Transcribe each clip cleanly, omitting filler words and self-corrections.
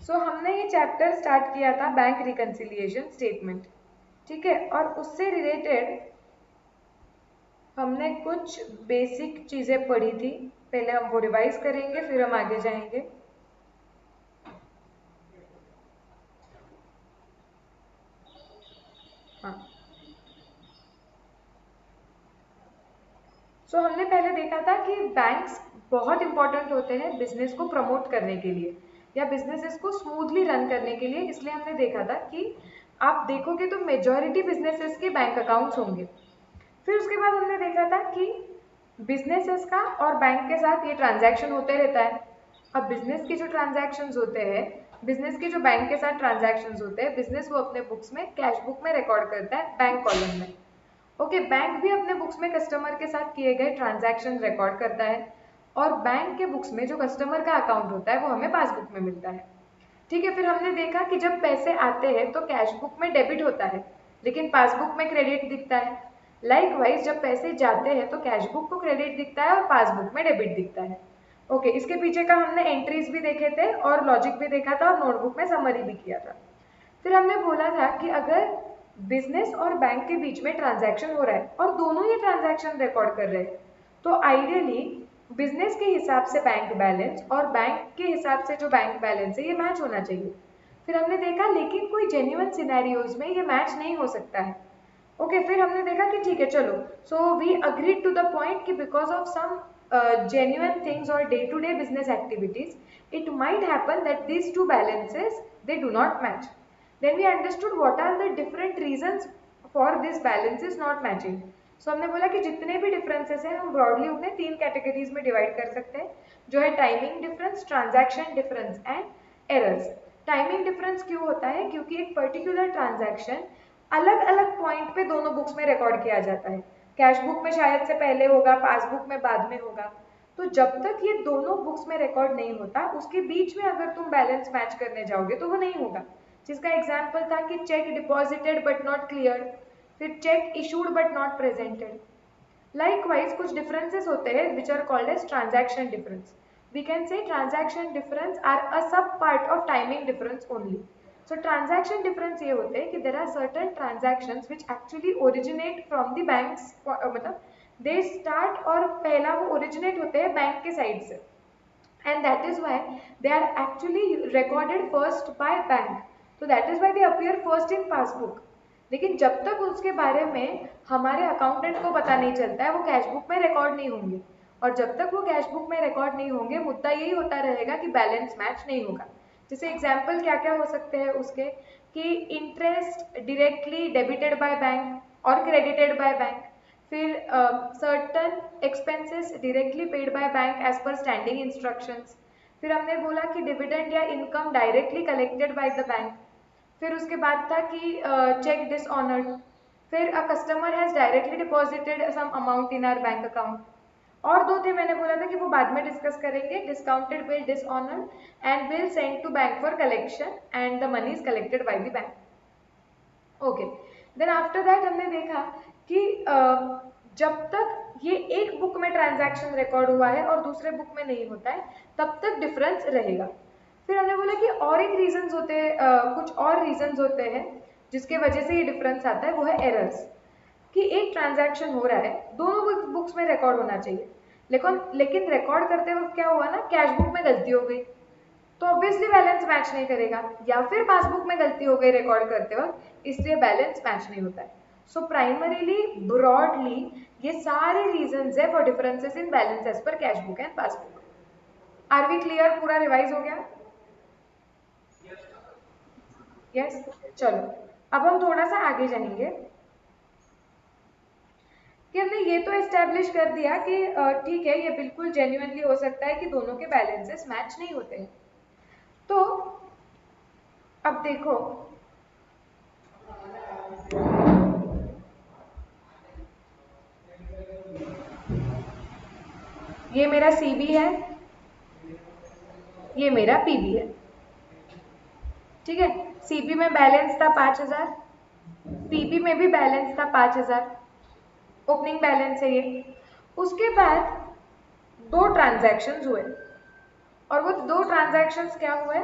सो हमने ये chapter start किया था बैंक रिकन्सिलिएशन स्टेटमेंट, ठीक है। और उससे रिलेटेड हमने कुछ बेसिक चीज़ें पढ़ी थी, पहले हम वो रिवाइज करेंगे फिर हम आगे जाएंगे। हाँ, सो हमने पहले देखा था कि बैंक्स बहुत इंपॉर्टेंट होते हैं बिजनेस को प्रमोट करने के लिए या बिजनेसेस को स्मूथली रन करने के लिए। इसलिए हमने देखा था कि आप देखोगे तो मेजॉरिटी बिजनेसेस के बैंक अकाउंट्स होंगे। फिर उसके बाद हमने देखा था कि बिजनेसेस का और बैंक के साथ ये ट्रांजैक्शन होते रहता है। अब बिजनेस के जो ट्रांजैक्शंस होते हैं, बिजनेस के जो बैंक के साथ ट्रांजैक्शंस होते हैं, बिजनेस वो अपने बुक्स में कैश बुक में रिकॉर्ड करता है बैंक कॉलम में। ओके, बैंक भी अपने बुक्स में कस्टमर के साथ किए गए ट्रांजैक्शन रिकॉर्ड करता है और बैंक के बुक्स में जो कस्टमर का अकाउंट होता है वो हमें पासबुक में मिलता है, ठीक है। फिर हमने देखा कि जब पैसे आते हैं तो कैश बुक में डेबिट होता है लेकिन पासबुक में क्रेडिट दिखता है। लाइकवाइज जब पैसे जाते हैं तो कैश बुक को क्रेडिट दिखता है और पासबुक में डेबिट दिखता है। ओके, इसके पीछे का हमने एंट्रीज भी देखे थे और लॉजिक भी देखा था और नोटबुक में समरी भी किया था। फिर हमने बोला था कि अगर बिजनेस और बैंक के बीच में ट्रांजैक्शन हो रहा है और दोनों ही ट्रांजैक्शन रिकॉर्ड कर रहे हैं तो आइडियली बिजनेस के हिसाब से बैंक बैलेंस और बैंक के हिसाब से जो बैंक बैलेंस है ये मैच होना चाहिए। फिर हमने देखा लेकिन कोई जेन्युइन सिनेरियोज में ये मैच नहीं हो सकता है। ओके, फिर हमने देखा कि ठीक है चलो, so we agreed to the point कि because of some genuine things or day-to-day business activities, it might happen that these two balances they do not match. Then we understood what are the different reasons for this balances not matching. So हमने बोला कि जितने भी differences हैं हम broadly उन्हें 3 categories में divide कर सकते हैं, जो है timing difference, transaction difference and errors. Timing difference क्यों होता है? क्योंकि एक particular transaction अलग अलग पॉइंट पे दोनों बुक्स में रिकॉर्ड किया जाता है। कैश बुक में शायद से पहले होगा, पासबुक में बाद में होगा। तो जब तक ये दोनों बुक्स में रिकॉर्ड नहीं होता उसके बीच में अगर तुम बैलेंस मैच करने जाओगे तो वो नहीं होगा। जिसका एग्जाम्पल था कि cheque deposited but not clear, फिर cheque issued but not presented. Likewise, कुछ differences होते हैं which are called as transaction difference. We can say transaction difference are a sub part of timing difference only. So transaction difference ये होते हैं कि there are certain transactions which actually originate from the banks, मतलब they start और पहला वो originate होते हैं बैंक के साइड से and that is why they are actually recorded first by bank. So that is why they appear first in passbook. लेकिन जब तक उसके बारे में हमारे अकाउंटेंट को पता नहीं चलता है वो कैश बुक में रिकॉर्ड नहीं होंगे और जब तक वो कैश बुक में रिकॉर्ड नहीं होंगे मुद्दा यही होता रहेगा कि बैलेंस मैच नहीं होगा। जैसे एग्जाम्पल क्या क्या हो सकते हैं उसके कि interest directly debited by bank और क्रेडिटेड बाय बैंक, फिर certain expenses directly paid by bank as per standing instructions. फिर हमने बोला कि डिविडेंड या income directly collected by the bank. फिर उसके बाद था कि चेक डिसऑनर्ड। फिर a customer has directly deposited some amount in our bank account. और दो थे मैंने बोला था कि वो बाद में डिस्कस करेंगे, discounted bill dishonoured and bill send to bank for collection and the money is collected by the bank. Okay, then after that हमने देखा कि जब तक ये एक बुक में ट्रांजैक्शन रिकॉर्ड हुआ है और दूसरे बुक में नहीं होता है तब तक डिफरेंस रहेगा। फिर हमने बोला कि और एक रीजंस होते हैं, कुछ और रीजंस होते हैं जिसके वजह से ये डिफरेंस आता है, वो है एरर्स। कि एक ट्रांजैक्शन हो रहा है, दोनों बुक्स में रिकॉर्ड होना चाहिए लेकिन रिकॉर्ड करते वक्त क्या हुआ ना, कैश बुक में गलती हो गई तो ऑब्वियसली बैलेंस मैच नहीं करेगा, या फिर पासबुक में गलती हो गई रिकॉर्ड करते वक्त इसलिए बैलेंस मैच नहीं होता है। सो प्राइमरीली ब्रॉडली ये सारे रीजंस है for differences in balance as per cash book and passbook. Are we clear? पूरा रिवाइज हो गया? यस, चलो अब हम थोड़ा सा आगे जाएंगे कि हमने ये तो एस्टेब्लिश कर दिया कि ठीक है ये बिल्कुल जेन्युइनली हो सकता है कि दोनों के बैलेंसेस मैच नहीं होते हैं। तो अब देखो ये मेरा सीबी है, ये मेरा पीबी है, ठीक है। सीबी में बैलेंस था 5000, पीबी में भी बैलेंस था 5000, ओपनिंग बैलेंस है ये। उसके बाद दो ट्रांजैक्शंस हुए और वो दो ट्रांजैक्शंस क्या हुए,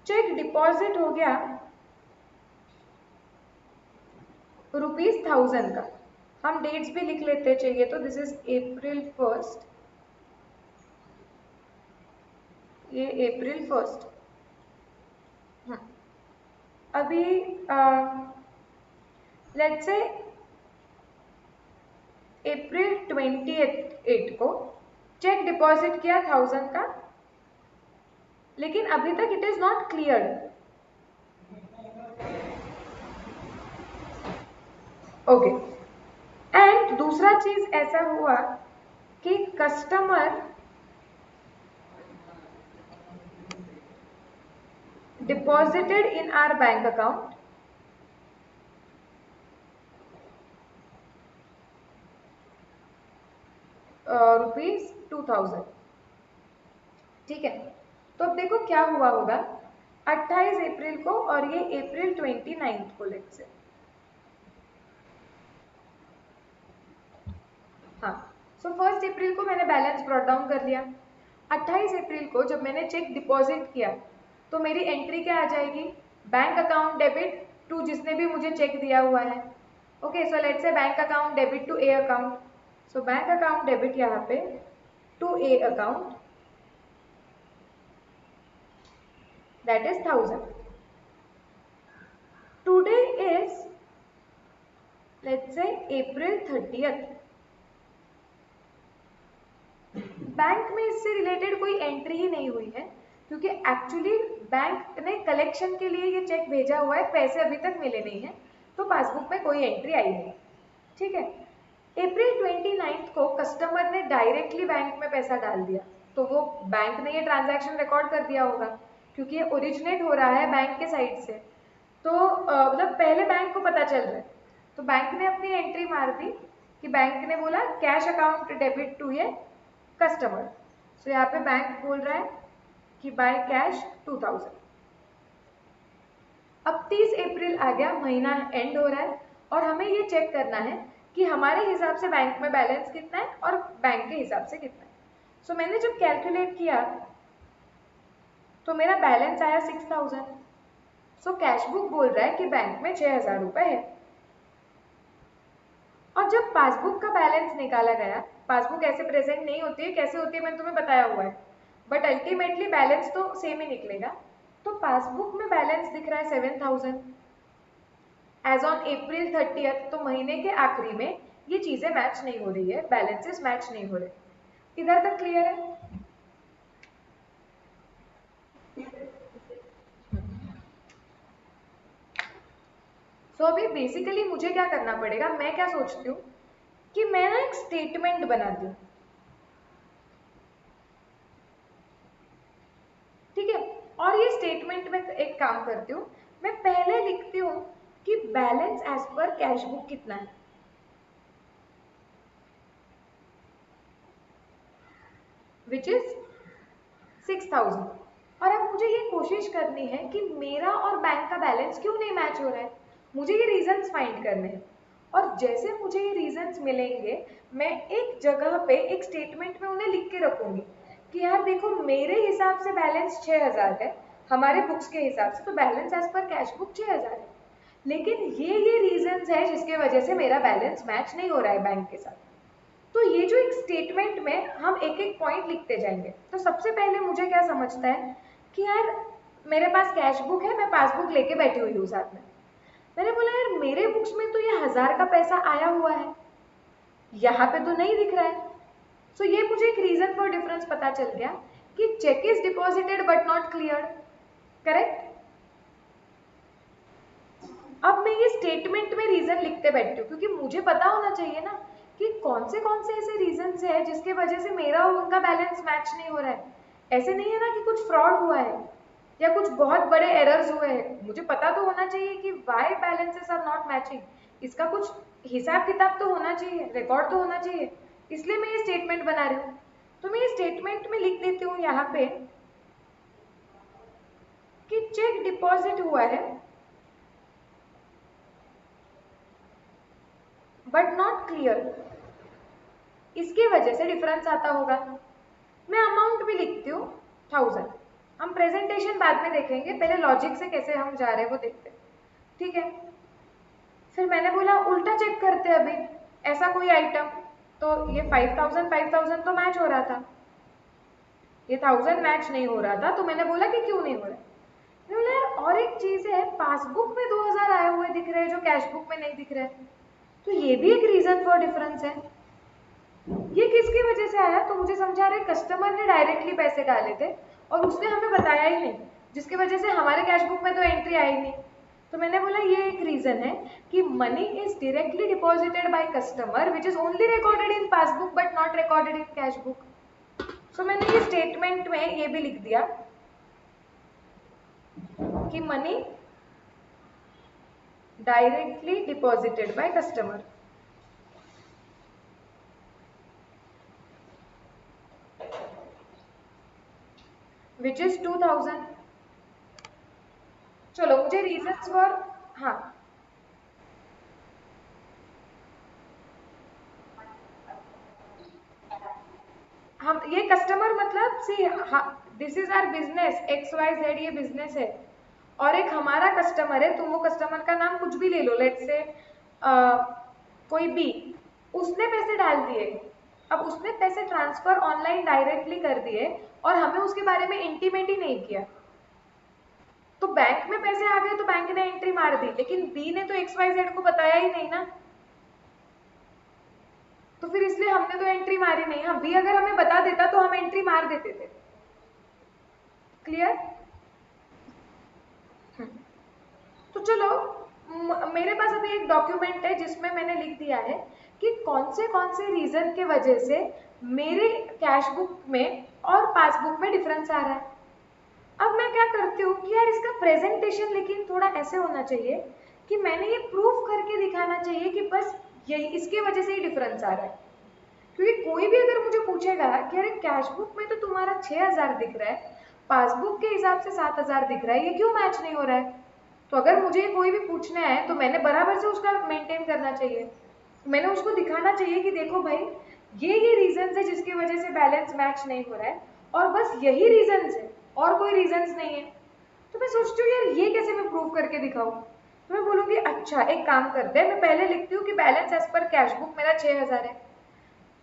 चेक डिपॉजिट हो गया ₹1000 का। हम डेट्स भी लिख लेते चाहिए तो दिस इज April 1st, ये April 1st। अभी लेट्स से April 28 को चेक डिपॉजिट किया 1000 का, लेकिन अभी तक it is not clear. Okay, and दूसरा चीज ऐसा हुआ कि customer deposited in our bank account ₹2000। ठीक है, तो अब देखो क्या हुआ होगा 28 अप्रैल को और ये April 29 को लेट से। हाँ, सो 1 अप्रैल को मैंने बैलेंस ब्रॉट डाउन कर लिया। 28 अप्रैल को जब मैंने चेक डिपॉजिट किया तो मेरी एंट्री क्या आ जाएगी, बैंक अकाउंट डेबिट टू जिसने भी मुझे चेक दिया हुआ है। Okay, so let's say bank account debit to A account. So bank account debit यहाँ पे to A account, that is 1000. Today is let's say April 30th। बैंक में इससे रिलेटेड कोई एंट्री ही नहीं हुई है क्योंकि एक्चुअली बैंक ने कलेक्शन के लिए ये चेक भेजा हुआ है, पैसे अभी तक मिले नहीं है, तो पासबुक में कोई एंट्री आई नहीं। ठीक है, April 29 को कस्टमर ने डायरेक्टली बैंक में पैसा डाल दिया, तो वो बैंक ने ये ट्रांजैक्शन रिकॉर्ड कर दिया होगा क्योंकि ये ओरिजिनेट हो रहा है बैंक के साइड से। तो मतलब पहले बैंक को पता चल रहा है, तो बैंक ने अपनी एंट्री मार दी कि बैंक ने बोला कैश अकाउंट डेबिट टू ये कस्टमर। सो यहाँ पे बैंक बोल रहा है कि बाय कैश 2000। अब 30 अप्रैल आ गया, महीना एंड हो रहा है और हमें ये चेक करना है कि हमारे हिसाब से बैंक में बैलेंस कितना है और बैंक के हिसाब से कितना है। सो मैंने जब कैलकुलेट किया तो मेरा बैलेंस आया 6000। सो कैश बुक बोल रहा है कि बैंक में 6000 रुपए है। और जब पासबुक का बैलेंस निकाला गया, पासबुक ऐसे प्रेजेंट नहीं होती है, कैसे होती है मैंने तुम्हें बताया हुआ है, बट अल्टीमेटली बैलेंस तो सेम ही निकलेगा। तो पासबुक में बैलेंस दिख रहा है 7000 एज ऑन April 30th। तो महीने के आखिरी में ये चीजें मैच नहीं हो रही है, बैलेंसेस मैच नहीं हो रहे। इधर तक क्लियर है? तो अभी बेसिकली मुझे क्या करना पड़ेगा, मैं क्या सोचती हूँ कि मैं ना एक स्टेटमेंट बनाती हूँ। ठीक है, और ये स्टेटमेंट में एक काम करती हूँ, मैं पहले लिखती हूँ कि balance as per cash book कितना है, विच इज 6000। और अब मुझे ये कोशिश करनी है कि मेरा और बैंक का बैलेंस क्यों नहीं मैच हो रहा है, मुझे ये रीजंस फाइंड करने हैं। और जैसे मुझे ये रीजंस मिलेंगे मैं एक जगह पे एक स्टेटमेंट में उन्हें लिख के रखूंगी कि यार देखो मेरे हिसाब से बैलेंस 6000 है, हमारे बुक्स के हिसाब से तो balance as per cash book 6000 है, लेकिन ये रीजंस है जिसके वजह से मेरा बैलेंस मैच नहीं हो रहा है बैंक के साथ। तो ये जो एक स्टेटमेंट में हम एक एक पॉइंट लिखते जाएंगे। तो सबसे पहले मुझे क्या समझता है कि यार मेरे पास कैश बुक है, मैं पासबुक लेके बैठी हुई हूँ साथ में। मैंने बोला यार मेरे बुक्स में तो ये 1000 का पैसा आया हुआ है, यहाँ पे तो नहीं दिख रहा है। सो ये मुझे एक रीजन फॉर डिफरेंस पता चल गया कि cheque is deposited but not clear. Correct? अब मैं ये स्टेटमेंट में रीजन लिखते बैठती हूँ क्योंकि मुझे पता होना चाहिए ना कि कौन से ऐसे रीजन है जिसके वजह से मेरा और उनका बैलेंस मैच नहीं हो रहा है। ऐसे नहीं है ना कि कुछ फ्रॉड हुआ है या कुछ बहुत बड़े एरर्स हुए हैं, मुझे पता तो होना चाहिए कि why balances are not matching, इसका कुछ हिसाब किताब तो होना चाहिए, रिकॉर्ड तो होना चाहिए, इसलिए मैं ये स्टेटमेंट बना रही हूँ। तो मैं ये स्टेटमेंट में लिख देती हूँ यहाँ पे कि चेक डिपॉजिट हुआ है बट नॉट क्लियर, इसकी वजह से डिफरेंस आता होगा। मैं अमाउंट भी लिखती हूँ 1000। हम प्रेजेंटेशन बाद में देखेंगे, पहले लॉजिक से कैसे हम जा रहे हैं वो देखते हैं, ठीक है। फिर मैंने बोला उल्टा चेक करते हैं अभी, ऐसा कोई आइटम, तो ये 5000 तो मैच हो रहा था, ये 1000 मैच नहीं हो रहा था, तो मैंने बोला कि क्यों नहीं हो रहा। मैंने बोला यार और एक चीज है, पासबुक में 2000 आए हुए दिख रहे हैं जो कैश बुक में नहीं दिख रहे, तो ये भी एक रीजन फॉर डिफरेंस है। ये किसकी वजह से आया, तो मुझे समझा रहे कस्टमर ने डायरेक्टली पैसे डाले थे और उसने हमें बताया ही नहीं, जिसकी वजह से हमारे कैश बुक में तो एंट्री आई नहीं। तो मैंने बोला ये एक रीजन है कि money is directly deposited by customer which is only recorded in passbook but not recorded in cash book. So मैंने ये स्टेटमेंट में ये भी लिख दिया कि money directly deposited by customer, which is 2000। चलो मुझे रीजंस फॉर, हाँ हम ये कस्टमर मतलब see, this is our business XYZ, ये बिजनेस है, और एक हमारा कस्टमर है, तुम वो कस्टमर का नाम कुछ भी ले लो, लेट्स से कोई बी, उसने पैसे डाल दिए, अब उसने पैसे ट्रांसफर ऑनलाइन डायरेक्टली कर दिए और हमें उसके बारे में इंटीमेट ही नहीं किया, तो बैंक में पैसे आ गए तो बैंक ने एंट्री मार दी, लेकिन बी ने तो XYZ को बताया ही नहीं ना, तो फिर इसलिए हमने तो एंट्री मारी नहीं। हाँ, बी अगर हमें बता देता तो हम एंट्री मार देते थे। क्लियर? तो चलो मेरे पास अभी एक डॉक्यूमेंट है जिसमें मैंने लिख दिया है कि कौन से रीजन के वजह से मेरे कैश बुक में और पासबुक में डिफरेंस आ रहा है। अब मैं क्या करती हूँ कि यार इसका प्रेजेंटेशन लेकिन थोड़ा ऐसे होना चाहिए कि मैंने ये प्रूफ करके दिखाना चाहिए कि बस यही इसके वजह से ही डिफरेंस आ रहा है, क्योंकि कोई भी अगर मुझे पूछेगा कि अरे कैश बुक में तो तुम्हारा 6000 दिख रहा है, पासबुक के हिसाब से 7000 दिख रहा है, ये क्यों मैच नहीं हो रहा है, तो अगर मुझे कोई भी पूछने आए तो मैंने बराबर से उसका मेंटेन करना चाहिए, मैंने उसको दिखाना चाहिए कि देखो भाई ये रीजन है जिसकी वजह से बैलेंस मैच नहीं हो रहा है, और बस यही रीजन है और कोई रीजन नहीं है। तो मैं सोचती हूँ यार ये कैसे मैं प्रूव करके दिखाऊं, तो मैं बोलूंगी अच्छा एक काम करते हैं, मैं पहले लिखती हूँ कि balance as per cash book मेरा 6000 है।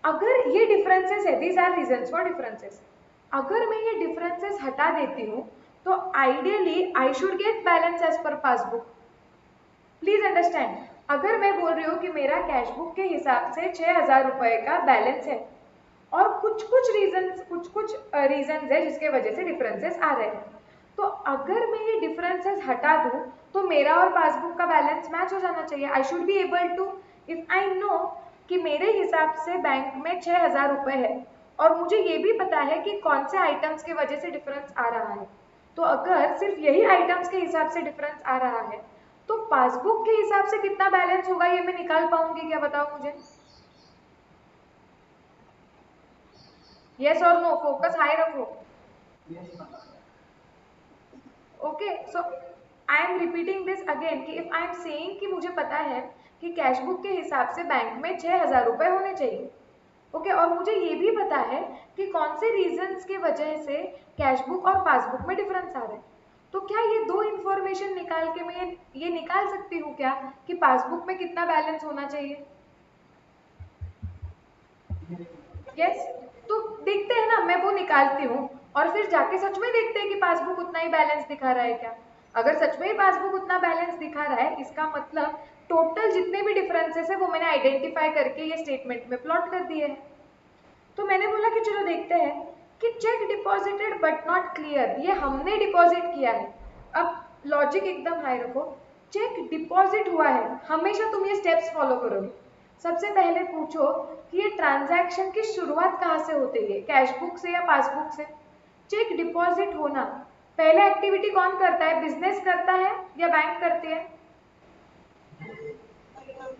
अगर ये डिफरेंसेस है, these are reasons for differences, अगर मैं ये डिफरेंसेस हटा देती हूँ तो ideally I should get balance as per passbook. Please understand, अगर मैं बोल रही हूँ कि मेरा कैश बुक के हिसाब से 6000 रुपए का बैलेंस है और कुछ रीजंस है जिसके वजह से डिफरेंसेस आ रहे हैं, तो अगर मैं ये डिफरेंसेस हटा दूं तो मेरा और पासबुक का बैलेंस मैच हो जाना चाहिए। I should be able to, if I know कि मेरे हिसाब से बैंक में 6000 रुपए है और मुझे ये भी पता है कि कौन से आइटम्स की वजह से डिफरेंस आ रहा है, तो अगर सिर्फ यही आइटम्स के हिसाब से डिफरेंस आ रहा है तो पासबुक के हिसाब से कितना बैलेंस होगा ये मैं निकाल पाऊंगी क्या, बताओ मुझे। यस और नो, फोकस हाई रखो। Okay, so I am repeating this again कि इफ आई एम सेइंग कि मुझे पता है कि कैश बुक के हिसाब से बैंक में 6000 रुपए होने चाहिए, ओके, और मुझे ये भी पता है कि कौन से रीजंस की वजह से कैश बुक और पासबुक में डिफरेंस आ रहा है, तो क्या ये दो इंफॉर्मेशन निकाल के मैं ये निकाल सकती हूँ क्या कि पासबुक में कितना बैलेंस होना चाहिए। यस, तो देखते हैं ना, मैं वो निकालती हूँ और फिर जाके सच में देखते हैं कि पासबुक उतना ही बैलेंस दिखा रहा है क्या। अगर सच में ही पासबुक उतना बैलेंस दिखा रहा है, इसका मतलब टोटल जितने भी डिफरेंसेस है वो मैंने आइडेंटिफाई करके ये स्टेटमेंट में प्लॉट कर दिए हैं। तो मैंने बोला कि चलो देखते हैं कि cheque deposited but not clear, ये हमने डिपॉजिट किया है। अब लॉजिक एकदम हाई रखो, चेक डिपॉजिट हुआ है, हमेशा तुम ये स्टेप्स फॉलो करोगे। सबसे पहले पूछो कि ये ट्रांजैक्शन की शुरुआत कहाँ से होती है, कैश बुक से या पासबुक से। चेक डिपॉजिट होना, पहले एक्टिविटी कौन करता है, बिजनेस करता है या बैंक करती है,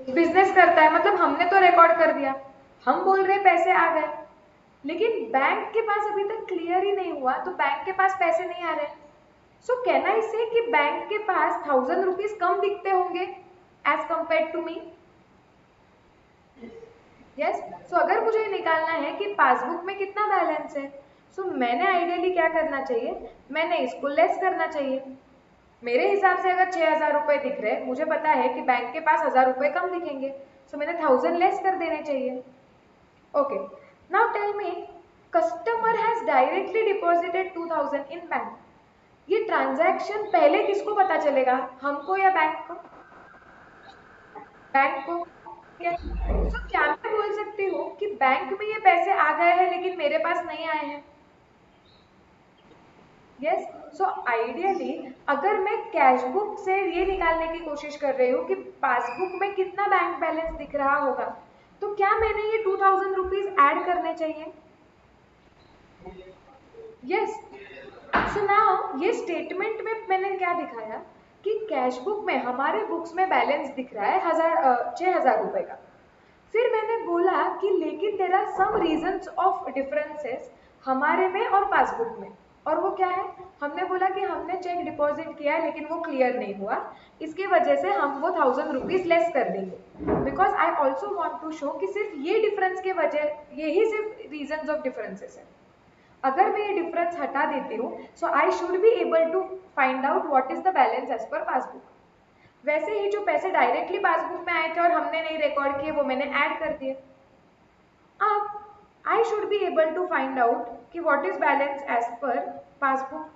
बिजनेस करता है, मतलब हमने तो रिकॉर्ड कर दिया, हम बोल रहे पैसे आ गए, लेकिन बैंक के पास अभी तक क्लियर ही नहीं हुआ, तो बैंक के पास पैसे नहीं आ रहे। सो कैन आई से कि बैंक के पास 1000 रुपीज कम दिखते होंगे as compared to me. Yes, so अगर मुझे निकालना है कि पासबुक में कितना बैलेंस है, सो मैंने आइडियली क्या करना चाहिए, मैंने इसको लेस करना चाहिए। मेरे हिसाब से अगर 6,000 रुपए दिख रहे, मुझे पता है कि बैंक के पास 1,000 रुपए कम दिखेंगे, सो मैंने 1,000 लेस कर देने चाहिए। Okay, now tell me, customer has directly deposited 2,000 in bank. ये ट्रांजैक्शन पहले किसको पता चलेगा, हमको या बैंक को? बैंक को। क्या तो क्या मैं बोल सकती हूँ कि बैंक में ये पैसे आ गए हैं लेकिन मेरे पास नहीं आए हैं? यस। सो आइडियली अगर मैं कैश बुक से ये निकालने की कोशिश कर रही हूँ कि पासबुक में कितना बैंक बैलेंस दिख रहा होगा, तो क्या मैंने ये 2,000 रुपीज ऐड करने चाहिए? यस। सो नाउ ये स्टेटमेंट में मैंने क्या दिखाया कि कैश बुक में हमारे बुक्स में बैलेंस दिख रहा है 6,000 रुपए का। फिर मैंने बोला कि लेकिन there are some reasons of differences हमारे में और पासबुक में, और वो क्या है, हमने बोला कि हमने चेक डिपॉजिट किया है लेकिन वो क्लियर नहीं हुआ, इसके वजह से हम वो 1,000 रुपीज लेस कर देंगे। Because I also want to show कि सिर्फ ये डिफरेंस के वजह, यही सिर्फ रीजन ऑफ डिफरेंसेस है। अगर मैं ये डिफरेंस हटा देती हूँ, so I should be able to find out what is the balance as per passbook. वैसे ही जो पैसे डायरेक्टली पासबुक में आए थे और हमने नहीं रिकॉर्ड किए, वो मैंने ऐड कर दिए। अब I should be able to find out कि what is balance as per passbook.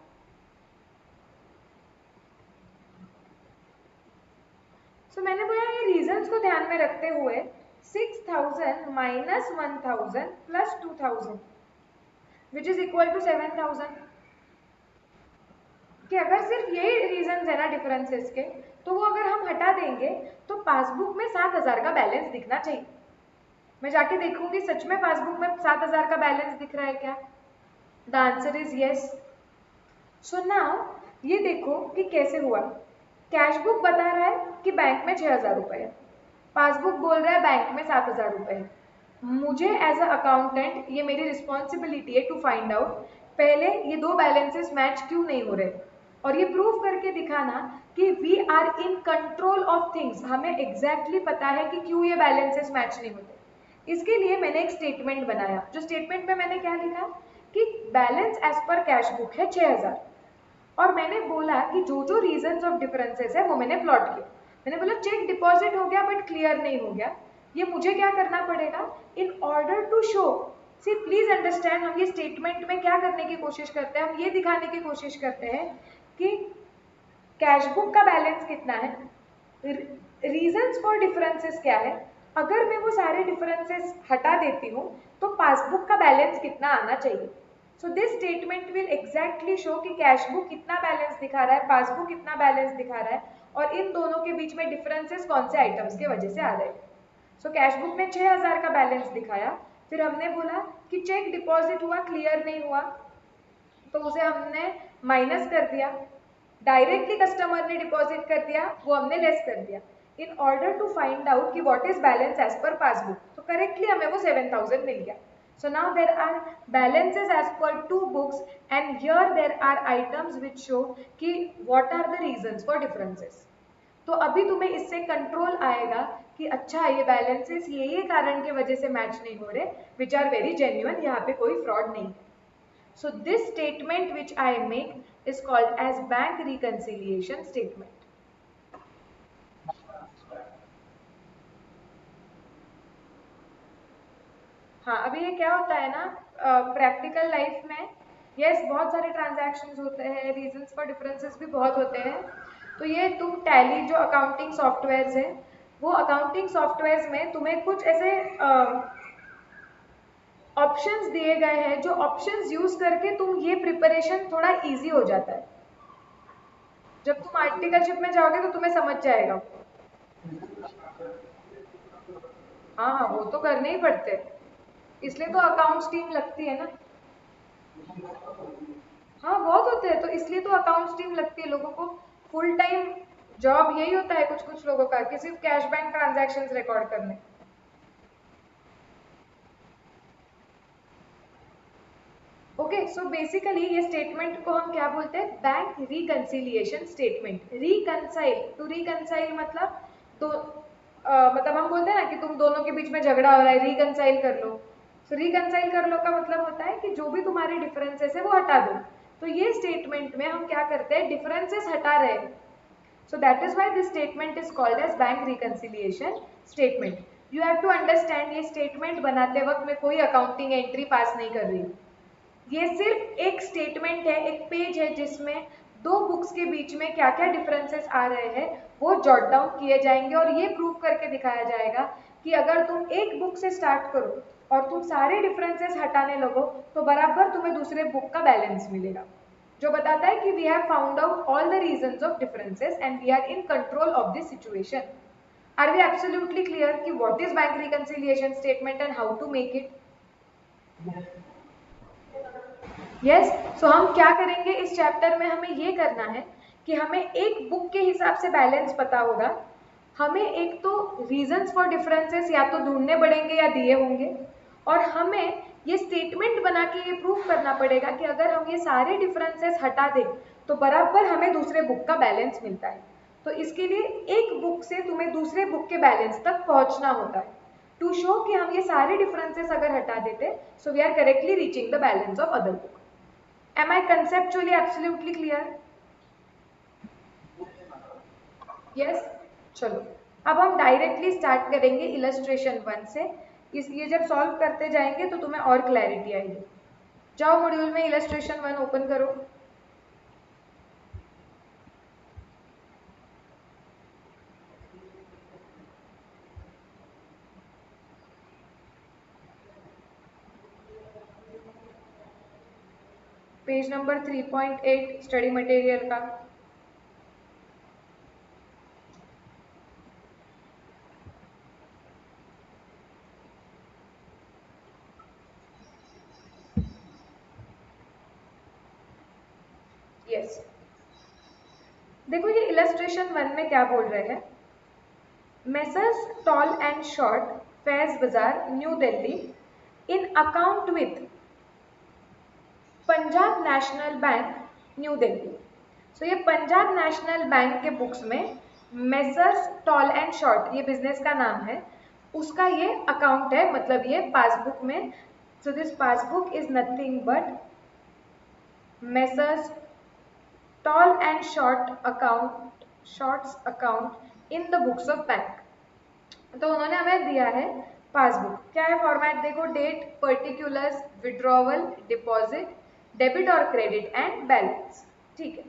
So मैंने बोला ये रीजंस को ध्यान में रखते हुए 6,000 minus 1,000 plus 2,000 which is equal to 7,000। कि अगर सिर्फ यही रीजन है ना डिफरेंसेस के, तो वो अगर हम हटा देंगे तो पासबुक में 7,000 का बैलेंस दिखना चाहिए। मैं जाके देखूंगी सच में पासबुक में 7,000 का बैलेंस दिख रहा है क्या? The answer is yes. So now ये देखो कि कैसे हुआ। कैश बुक बता रहा है कि बैंक में 6,000 रुपए है, पासबुक बोल रहा है बैंक में 7,000 रुपए है। मुझे एज अ अकाउंटेंट ये मेरी रिस्पॉन्सिबिलिटी है टू फाइंड आउट पहले ये दो बैलेंसेस मैच क्यों नहीं हो रहे, और ये प्रूव करके दिखाना कि we are in control of things. हमें एग्जैक्टली पता है कि क्यों ये बैलेंसेस मैच नहीं होते। इसके लिए मैंने एक स्टेटमेंट बनाया, जो स्टेटमेंट में मैंने क्या लिखा कि balance as per cash book है 6,000, और मैंने बोला कि जो जो रीजंस ऑफ डिफरेंसेस है वो मैंने प्लॉट किया। मैंने बोला चेक डिपॉजिट हो गया बट क्लियर नहीं हो गया, ये मुझे क्या करना पड़ेगा in order to show. See please understand, हम ये स्टेटमेंट में क्या करने की कोशिश करते हैं, हम ये दिखाने की कोशिश करते हैं कि कैश बुक का बैलेंस कितना है, रीजंस फॉर डिफरेंसेस क्या है, अगर मैं वो सारे डिफरेंसेस हटा देती हूँ तो पासबुक का बैलेंस कितना आना चाहिए। So this statement will exactly show कि कैश बुक कितना बैलेंस दिखा रहा है, पासबुक कितना बैलेंस दिखा रहा है, और इन दोनों के बीच में डिफरेंसेस कौन से आइटम्स के वजह से आ रहे हैं। सो कैश बुक में 6,000 का बैलेंस दिखाया, फिर हमने बोला कि चेक डिपॉजिट हुआ क्लियर नहीं हुआ, तो उसे हमने माइनस कर दिया। डायरेक्टली कस्टमर ने डिपॉजिट कर दिया, वो हमने लेस कर दिया in order to find out कि what is balance as per passbook. तो करेक्टली हमें वो 7,000 मिल गया। So now there are balances as per two books, and here there are items which show कि what are the reasons for differences. तो अभी तुम्हें इससे कंट्रोल आएगा कि अच्छा ये बैलेंसेस ये कारण के वजह से मैच नहीं हो रहे, विच आर वेरी जेन्युइन, यहाँ पे कोई फ्रॉड नहीं है। So this statement which I make is called as bank reconciliation statement. हाँ, अभी ये क्या होता है ना, प्रैक्टिकल लाइफ में यस बहुत सारे ट्रांजैक्शंस होते हैं, रीजंस फॉर डिफरेंसेस भी बहुत होते हैं। तो ये तुम टैली जो अकाउंटिंग सॉफ्टवेयर्स है, वो अकाउंटिंग सॉफ्टवेयर्स में तुम्हें कुछ ऐसे ऑप्शंस दिए गए हैं, जो ऑप्शंस यूज करके तुम ये प्रिपरेशन थोड़ा इजी हो जाता है। जब तुम आर्टिकलशिप में जाओगे तो तुम्हें समझ जाएगा। हाँ हाँ, वो तो करने ही पड़ते हैं, इसलिए तो अकाउंट्स टीम लगती है ना। हाँ बहुत होते हैं, तो इसलिए तो अकाउंट्स टीम लगती है। लोगों को फुल टाइम जॉब यही होता है कुछ कुछ लोगों का कि सिर्फ कैश बैंक ट्रांजैक्शंस रिकॉर्ड करने। ओके, सो बेसिकली ये स्टेटमेंट को हम क्या बोलते हैं, bank reconciliation statement. Reconcile, to reconcile मतलब तो मतलब हम बोलते हैं ना कि तुम दोनों के बीच में झगड़ा हो रहा है, रिकंसाइल कर लो। रिकंसाइल कर लो का मतलब होता है कि जो भी तुम्हारे डिफरेंसेस है वो हटा दो। तो ये स्टेटमेंट में हम क्या करते हैं, डिफरेंसेस हटा रहे हैं। So that is why this statement is called as bank reconciliation statement. You have to understand ये statement बनाते वक्त मैं कोई accounting entry पास नहीं कर रही हूँ। ये सिर्फ एक स्टेटमेंट है, एक पेज है जिसमें दो बुक्स के बीच में क्या क्या डिफरेंसेस आ रहे हैं वो जॉट डाउन किए जाएंगे और ये प्रूव करके दिखाया जाएगा कि अगर तुम एक बुक से स्टार्ट करो और तुम सारे डिफरेंसेस हटाने लगो तो बराबर तुम्हें दूसरे बुक का बैलेंस मिलेगा, जो बताता है कि we have found out all the reasons of differences and we are in control of this situation. Are we absolutely clear कि what is bank reconciliation statement and how to make it? Yes. So हम क्या करेंगे इस chapter में, हमें ये करना है कि हमें एक बुक के हिसाब से बैलेंस पता होगा, हमें एक तो रीजंस फॉर डिफरेंसेस या तो ढूंढने पड़ेंगे या दिए होंगे, और हमें ये स्टेटमेंट बना के ये प्रूव करना पड़ेगा कि अगर हम ये सारे डिफरेंसेस हटा दें तो बराबर हमें दूसरे बुक का बैलेंस मिलता है। तो इसके लिए एक बुक से तुम्हें दूसरे बुक के बैलेंस तक पहुंचना होता है टू शो कि हम ये सारे डिफरेंसेस अगर हटा देते so we are correctly reaching the balance of other book. Am I conceptually absolutely clear? Yes? चलो अब हम डायरेक्टली स्टार्ट करेंगे इलस्ट्रेशन 1 से। ये जब सॉल्व करते जाएंगे तो तुम्हें और क्लैरिटी आएगी। जाओ मॉड्यूल में इलस्ट्रेशन 1 ओपन करो। पेज नंबर 3.8 स्टडी मटेरियल का। यस, देखो ये इलस्ट्रेशन 1 में क्या बोल रहे हैं, Messrs Tall and Short, Faiz Bazar, New Delhi, in account with Punjab National Bank, New Delhi. So ये पंजाब नेशनल बैंक के बुक्स में मेसर्स टॉल एंड शॉर्ट, ये बिजनेस का नाम है, उसका ये अकाउंट है, मतलब ये पासबुक में। So this passbook is nothing but messrs Tall and short account, shorts account in the books of bank. तो उन्होंने हमें दिया है पासबुक, क्या है फॉर्मेट देखो, date, particulars, withdrawal, deposit, debit और क्रेडिट एंड बैलेंस। ठीक है,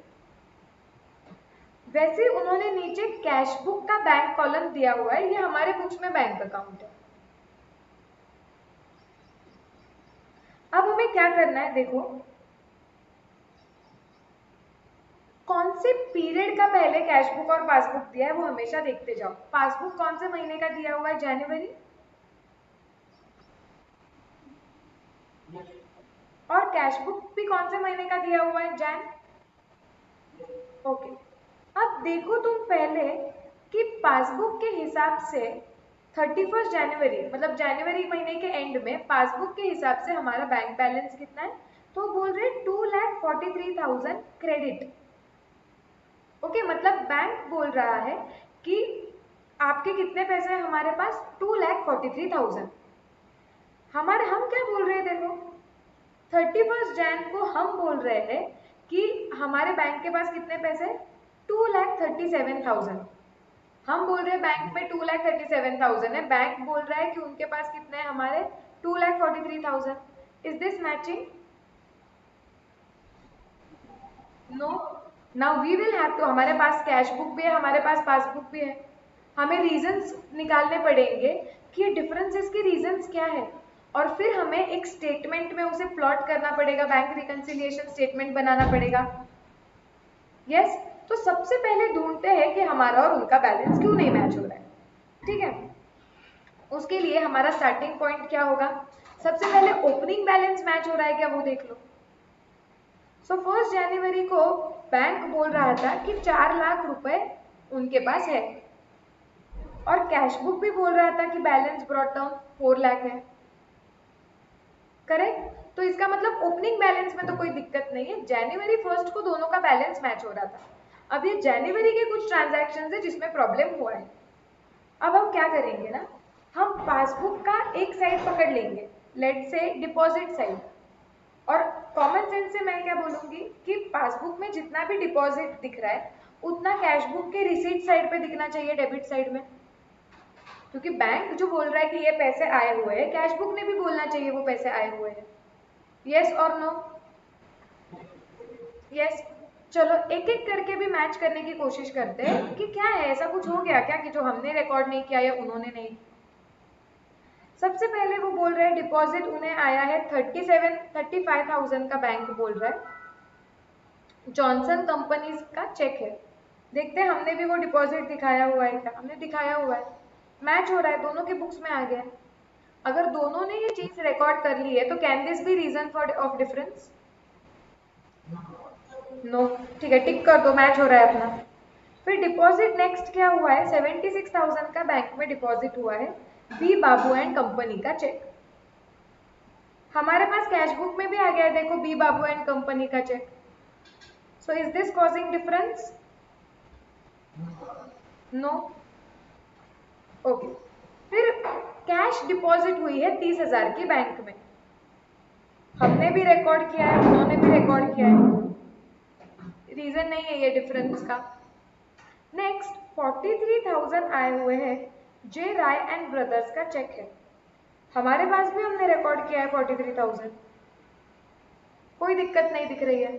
वैसे उन्होंने नीचे कैश बुक का बैंक कॉलम दिया हुआ है, ये हमारे बुक्स में बैंक अकाउंट है। अब हमें क्या करना है, देखो कौन से पीरियड का पहले कैश बुक और पासबुक दिया है वो हमेशा देखते जाओ। पासबुक कौन से महीने का दिया हुआ है, जनवरी, और कैश बुक भी कौन से महीने का दिया हुआ है, जैन। ओके, अब देखो तुम पहले कि पासबुक के हिसाब से 31 जनवरी, मतलब जनवरी महीने के एंड में पासबुक के हिसाब से हमारा बैंक बैलेंस कितना है, तो बोल रहे 2,43,000 क्रेडिट। ओके, मतलब बैंक बोल रहा है कि आपके कितने पैसे हैं हमारे पास, 2,43,000। हम क्या बोल रहे हैं, देखो 31 जैन को हम बोल रहे हैं कि हमारे बैंक के पास कितने पैसे, 2,37,000। हम बोल रहे हैं बैंक में 2,37,000 है, बैंक बोल रहा है कि उनके पास कितने हैं हमारे, 2,43,000। Is this matching? No. Now we will have to, हमारे पास कैश बुक भी है, हमारे पास पासबुक भी है, हमें रीजंस निकालने पड़ेंगे कि डिफरेंसेस के रीजंस क्या है, और फिर हमें एक स्टेटमेंट में उसे प्लॉट करना पड़ेगा, बैंक रिकंसिलिएशन स्टेटमेंट बनाना पड़ेगा। यस, तो सबसे पहले ढूंढते हैं कि हमारा और उनका बैलेंस क्यों नहीं मैच हो रहा है। ठीक है, उसके लिए हमारा स्टार्टिंग पॉइंट क्या होगा, सबसे पहले ओपनिंग बैलेंस मैच हो रहा है क्या वो देख लो। सो 1 जनवरी को बैंक बोल रहा था कि 4 लाख रुपए उनके पास है, और कैश बुक भी बोल रहा था कि बैलेंस ब्रॉट डाउन 4 लाख है, करेक्ट। तो इसका मतलब ओपनिंग बैलेंस में तो कोई दिक्कत नहीं है, जनवरी 1 को दोनों का बैलेंस मैच हो रहा था। अब ये जनवरी के कुछ ट्रांजैक्शंस है जिसमें प्रॉब्लम हुआ है। अब हम क्या करेंगे ना, हम पासबुक का एक साइड पकड़ लेंगे, लेट से डिपॉजिट साइड। और कॉमन सेंस से मैं क्या बोलूंगी कि पासबुक में जितना भी डिपॉजिट दिख रहा है उतना कैश बुक के रिसीट साइड पे दिखना चाहिए, डेबिट साइड में। क्योंकि बैंक जो बोल रहा है कि ये पैसे आए हुए हैं, कैश बुक ने भी बोलना चाहिए वो पैसे आए हुए हैं। यस और नो? यस। चलो एक एक करके भी मैच करने की कोशिश करते हैं कि क्या है, ऐसा कुछ हो गया क्या कि जो हमने रिकॉर्ड नहीं किया या उन्होंने नहीं। सबसे पहले वो बोल रहे हैं डिपॉजिट उन्हें आया है 35,000 का, बैंक बोल रहा है जॉनसन कंपनीज का चेक है। देखते हैं हमने भी वो डिपॉजिट दिखाया हुआ है क्या। हमने दिखाया हुआ है, मैच हो रहा है, दोनों के बुक्स में आ गया है। अगर दोनों ने ये चीज रिकॉर्ड कर ली है तो can this be reason for of difference? No. ठीक है, टिक कर दो, मैच हो रहा है अपना। फिर डिपॉजिट नेक्स्ट क्या हुआ है, 76,000 का बैंक में डिपॉजिट हुआ है, बी बाबू एंड कंपनी का चेक। हमारे पास कैश बुक में भी आ गया है, देखो बी बाबू एंड कंपनी का cheque. So is this causing difference? No. Okay. फिर कैश डिपॉजिट हुई है 30,000 की बैंक में, हमने भी रिकॉर्ड किया है, उन्होंने भी रिकॉर्ड किया है, रीजन नहीं है ये डिफरेंस का। नेक्स्ट 43,000 आए हुए हैं, जे राय एंड ब्रदर्स का चेक है, हमारे पास भी हमने रिकॉर्ड किया है 43,000, कोई दिक्कत नहीं दिख रही है।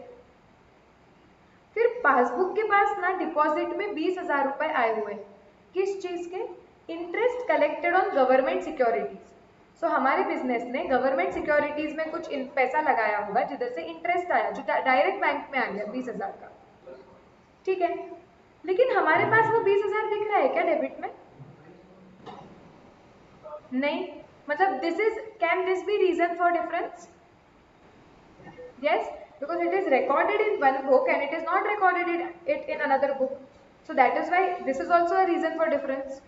फिर पासबुक के पास ना डिपॉजिट में 20,000 रुपए आए हुए, किस चीज के? Interest collected on government securities. So हमारे बिजनेस ने गवर्नमेंट सिक्योरिटीज में कुछ पैसा लगाया होगा जिधर से इंटरेस्ट आया, जो डायरेक्ट बैंक में आ गया 20,000 का। ठीक है, लेकिन हमारे पास वो 20,000 दिख रहा है क्या डेबिट में? नहीं। मतलब this is, can this be reason for difference? Yes, because it is recorded in one book and it is not recorded it in another book. So that is why this is also a reason for difference.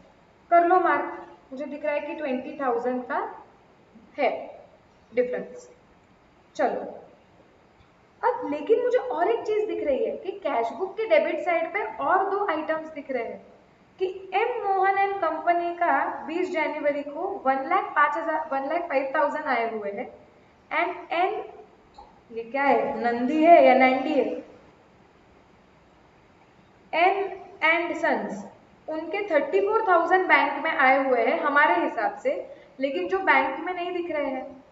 कर लो mark, मुझे दिख रहा है कि 20,000 का है difference. चलो, अब लेकिन मुझे और एक चीज दिख रही है कि कैश बुक के डेबिट साइड पे और दो आइटम्स दिख रहे हैं कि एम मोहन एंड कंपनी का 20 जनवरी को 1,05,000 आए हुए हैं एंड एन, ये क्या है, नंदी है या नैंडी है, एन एंड सन्स, उनके 34,000 बैंक में आए हुए हैं हमारे हिसाब से, लेकिन जो बैंक में नहीं दिख रहे हैं।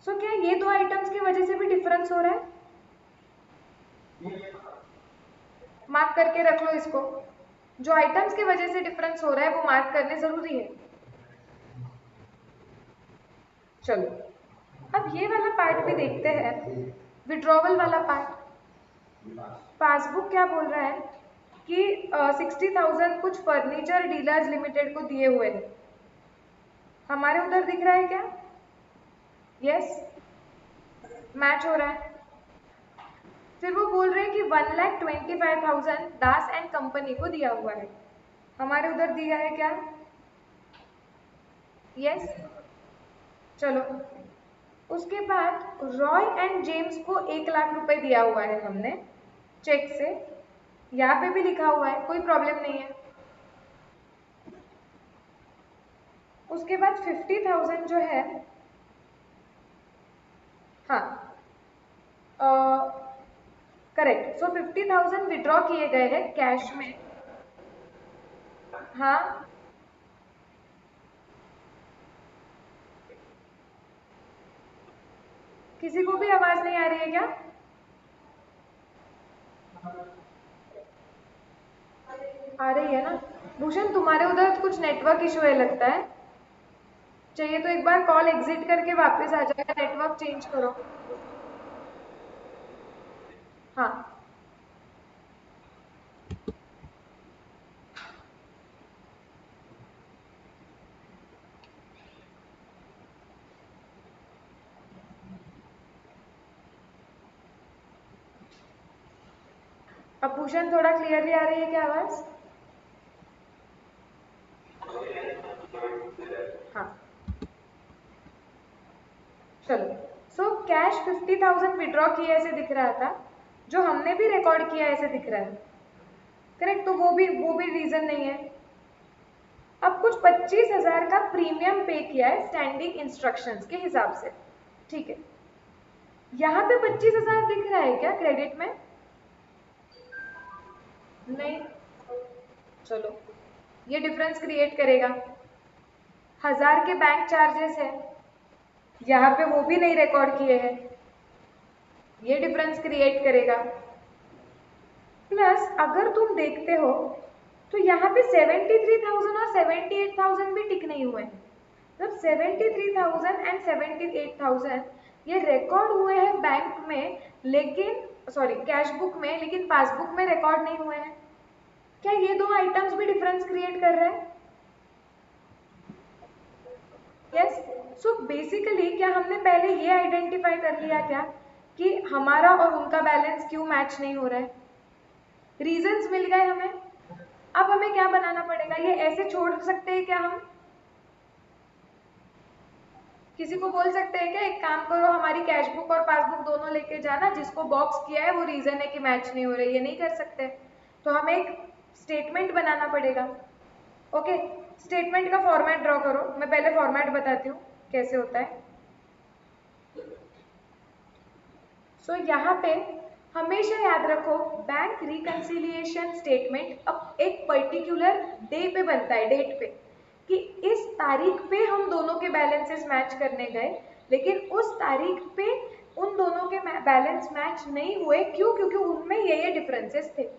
सो क्या ये दो आइटम्स की वजह से भी डिफरेंस हो रहा है? मार्क करके रख लो इसको, जो आइटम्स की वजह से डिफरेंस हो रहा है वो मार्क करने जरूरी है। चलो, अब ये वाला पार्ट भी देखते हैं, विड्रॉवल वाला पार्ट। पासबुक क्या बोल रहा है कि 60,000 कुछ फर्नीचर डीलर्स लिमिटेड को दिए हुए हैं, हमारे उधर दिख रहा है क्या? यस, मैच हो रहा है। फिर वो बोल रहे हैं कि 1,25,000 दास एंड कंपनी को दिया हुआ है, हमारे उधर दिया है क्या? यस। चलो, उसके बाद रॉय एंड जेम्स को 1,00,000 रुपए दिया हुआ है हमने चेक से, यहाँ पे भी लिखा हुआ है, कोई प्रॉब्लम नहीं है। उसके बाद 50,000 जो है, हाँ करेक्ट, सो 50,000 विड्रॉ किए गए हैं कैश में। हाँ, किसी को भी आवाज नहीं आ रही है क्या? आ रही है ना? भूषण तुम्हारे उधर कुछ नेटवर्क इशू है लगता है, चाहिए तो एक बार कॉल एग्जिट करके वापस आ जाएगा, नेटवर्क चेंज करो। हाँ, अब भूषण थोड़ा क्लियरली आ रही है क्या आवाज? हाँ, चलो। सो कैश 50,000 विड्रॉ किया ऐसे दिख रहा था, जो हमने भी रिकॉर्ड किया ऐसे दिख रहा है, करेक्ट? तो वो भी रीजन नहीं है। अब कुछ 25,000 का प्रीमियम पे किया है स्टैंडिंग इंस्ट्रक्शंस के हिसाब से, ठीक है। यहाँ पे 25,000 दिख रहा है क्या क्रेडिट में? नहीं। चलो, ये डिफरेंस क्रिएट करेगा। 1000 के बैंक चार्जेस है, यहाँ पे वो भी नहीं रिकॉर्ड किए हैं, ये डिफरेंस क्रिएट करेगा। प्लस अगर तुम देखते हो तो यहाँ पे 73,000 और 78,000 भी टिक नहीं हुए हैं। मतलब 73,000 एंड 78,000 ये रिकॉर्ड हुए हैं बैंक में, लेकिन सॉरी कैश बुक में, लेकिन पासबुक में रिकॉर्ड नहीं हुए हैं। क्या ये दो आइटम्स भी डिफरेंस क्रिएट कर रहे हैं? यस। सो बेसिकली क्या हमने पहले ये आइडेंटिफाई कर लिया क्या कि हमारा और उनका बैलेंस क्यों मैच नहीं हो रहा है? रीजंस मिल गए हमें। अब हमें क्या बनाना पड़ेगा? ये ऐसे छोड़ सकते हैं क्या हम? किसी को बोल सकते हैं क्या एक काम करो हमारी कैश बुक और पासबुक दोनों लेके जाना, जिसको बॉक्स किया है वो रीजन है कि मैच नहीं हो रही? ये नहीं कर सकते। तो हमें एक स्टेटमेंट बनाना पड़ेगा। ओके, स्टेटमेंट का फॉर्मेट ड्रॉ करो। मैं पहले फॉर्मेट बताती हूँ कैसे होता है। सो यहाँ पे हमेशा याद रखो बैंक रिकंसिलिएशन स्टेटमेंट अब एक पर्टिकुलर डे पे बनता है, डेट पे, कि इस तारीख पे हम दोनों के बैलेंसेस मैच करने गए, लेकिन उस तारीख पे उन दोनों के बैलेंस मैच नहीं हुए। क्यों? क्योंकि उनमें ये डिफरेंसेस थे।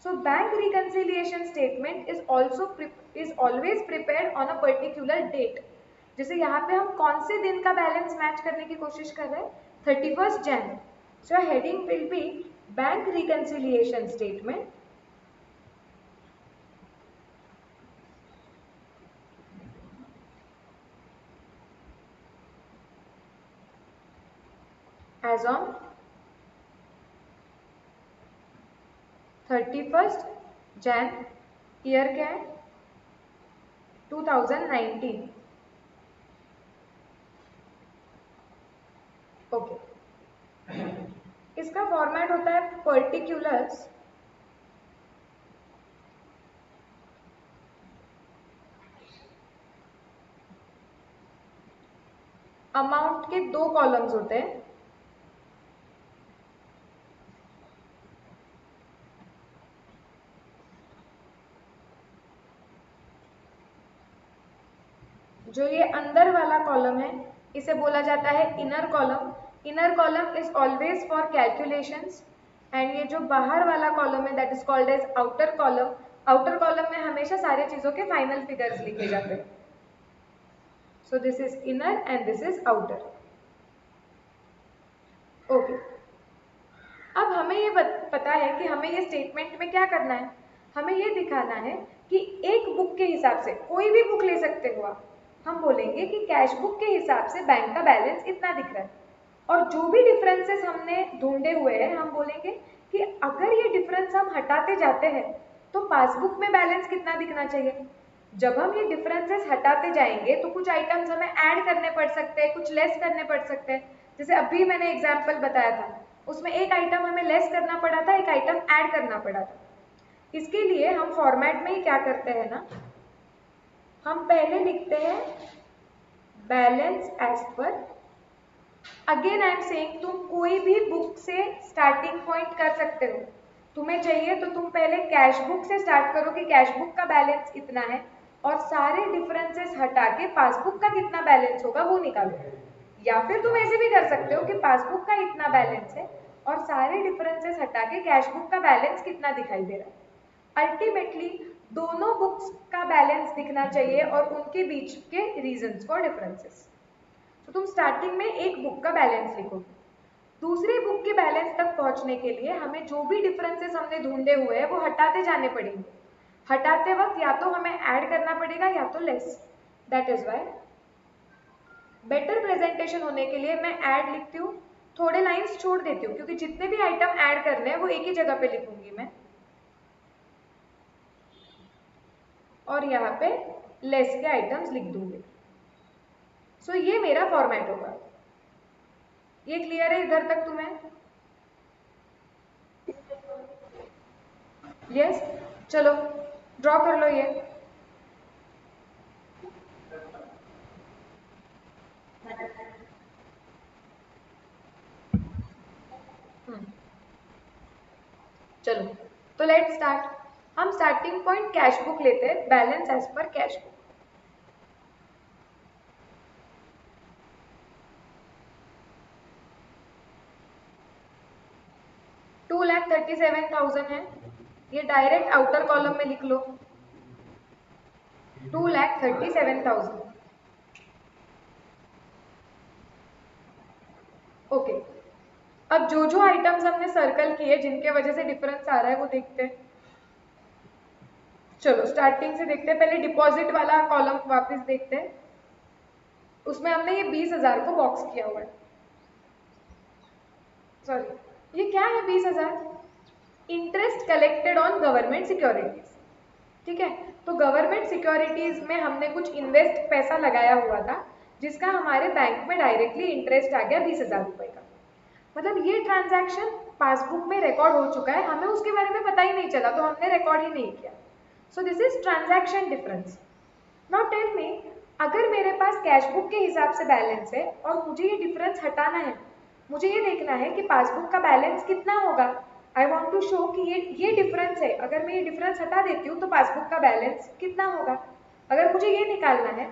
So bank reconciliation statement is always prepared on a particular date. जैसे यहाँ पे हम कौन से दिन का बैलेंस मैच करने की कोशिश कर रहे हैं? 31st Jan. So heading will be bank reconciliation statement. As on 31st Jan, year क्या है? 2019. ओके, इसका फॉर्मेट होता है पर्टिकुलर्स अमाउंट के दो कॉलम्स होते हैं। जो ये अंदर वाला कॉलम है इसे बोला जाता है inner column. Inner column is always for calculations, and ये जो बाहर वाला कॉलम है that is called as outer column. Outer column में हमेशा सारी चीजों के फाइनल फिगर्स लिखे जाते हैं। सो this is inner and this is outer. Okay, अब हमें ये पता है कि हमें ये स्टेटमेंट में क्या करना है। हमें ये दिखाना है कि एक बुक के हिसाब से, कोई भी बुक ले सकते हो आप, हम बोलेंगे कि कैश बुक के हिसाब से बैंक का बैलेंस इतना दिख रहा है, और जो भी डिफरेंसेस हमने ढूंढे हुए हैं हम बोलेंगे कि अगर ये डिफरेंस हम हटाते जाते हैं तो पासबुक में बैलेंस कितना दिखना चाहिए। जब हम ये डिफरेंसेस हटाते जाएंगे तो कुछ आइटम्स हमें ऐड करने पड़ सकते हैं, कुछ लेस करने पड़ सकते हैं। जैसे अभी मैंने एग्जाम्पल बताया था, उसमें एक आइटम हमें लेस करना पड़ा था, एक आइटम ऐड करना पड़ा था। इसके लिए हम फॉर्मेट में ही क्या करते हैं ना, हम पहले लिखते हैं balance as per. Again I am saying, तुम कोई भी बुक से स्टार्टिंग पॉइंट कर सकते हो। तुम्हें चाहिए तो तुम पहले कैश बुक से स्टार्ट करो कि कैश बुक का बैलेंस इतना है, और सारे डिफरेंसेस हटा के पासबुक का कितना बैलेंस होगा वो निकालो। या फिर तुम ऐसे भी कर सकते हो कि पासबुक का इतना बैलेंस है और सारे डिफरेंसेस हटा के कैश बुक का बैलेंस कितना दिखाई दे रहा है। अल्टीमेटली दोनों बुक्स का बैलेंस दिखना चाहिए और उनके बीच के रीजंस फॉर डिफरेंसेस। तो तुम स्टार्टिंग में एक बुक का बैलेंस लिखोगे। दूसरे बुक के बैलेंस तक पहुंचने के लिए हमें जो भी डिफरेंसेस हमने ढूंढे हुए हैं वो हटाते जाने पड़ेंगे। हटाते वक्त या तो हमें ऐड करना पड़ेगा या तो less. That is why better presentation होने के लिए मैं ऐड लिखती हूँ, थोड़े लाइंस छोड़ देती हूँ, क्योंकि जितने भी आइटम ऐड करने हैं वो एक ही जगह पे लिखूंगी मैं, और यहाँ पे लेस के आइटम्स लिख दूंगी। सो ये मेरा फॉर्मेट होगा। ये क्लियर है इधर तक तुम्हें? यस, चलो ड्रॉ कर लो ये। चलो, तो लेट्स स्टार्ट। हम स्टार्टिंग पॉइंट कैश बुक लेते हैं, balance as per cash book. $2,37,000 है, ये डायरेक्ट आउटर कॉलम में लिख लो, 2,37,000। ओके, अब जो जो आइटम्स हमने सर्कल किए जिनके वजह से डिफरेंस आ रहा है वो देखते हैं। चलो स्टार्टिंग से देखते हैं, पहले डिपॉजिट वाला कॉलम वापस देखते हैं। उसमें हमने ये 20,000 को बॉक्स किया हुआ है। सॉरी, ये क्या है 20,000? Interest collected on government securities. ठीक है, तो गवर्नमेंट सिक्योरिटीज में हमने कुछ इन्वेस्ट पैसा लगाया हुआ था, जिसका हमारे बैंक में डायरेक्टली इंटरेस्ट आ गया 20,000 रुपए का। मतलब ये ट्रांजैक्शन पासबुक में रिकॉर्ड हो चुका है, हमें उसके बारे में पता ही नहीं चला, तो हमने रिकॉर्ड ही नहीं किया। So this is transaction difference. Now tell me, अगर मेरे पास कैश बुक के हिसाब से बैलेंस है और मुझे ये डिफरेंस हटाना है, मुझे ये देखना है कि पासबुक का बैलेंस कितना होगा। आई वॉन्ट टू शो कि ये डिफरेंस है, अगर मैं ये डिफरेंस हटा देती हूँ तो पासबुक का बैलेंस कितना होगा। अगर मुझे ये निकालना है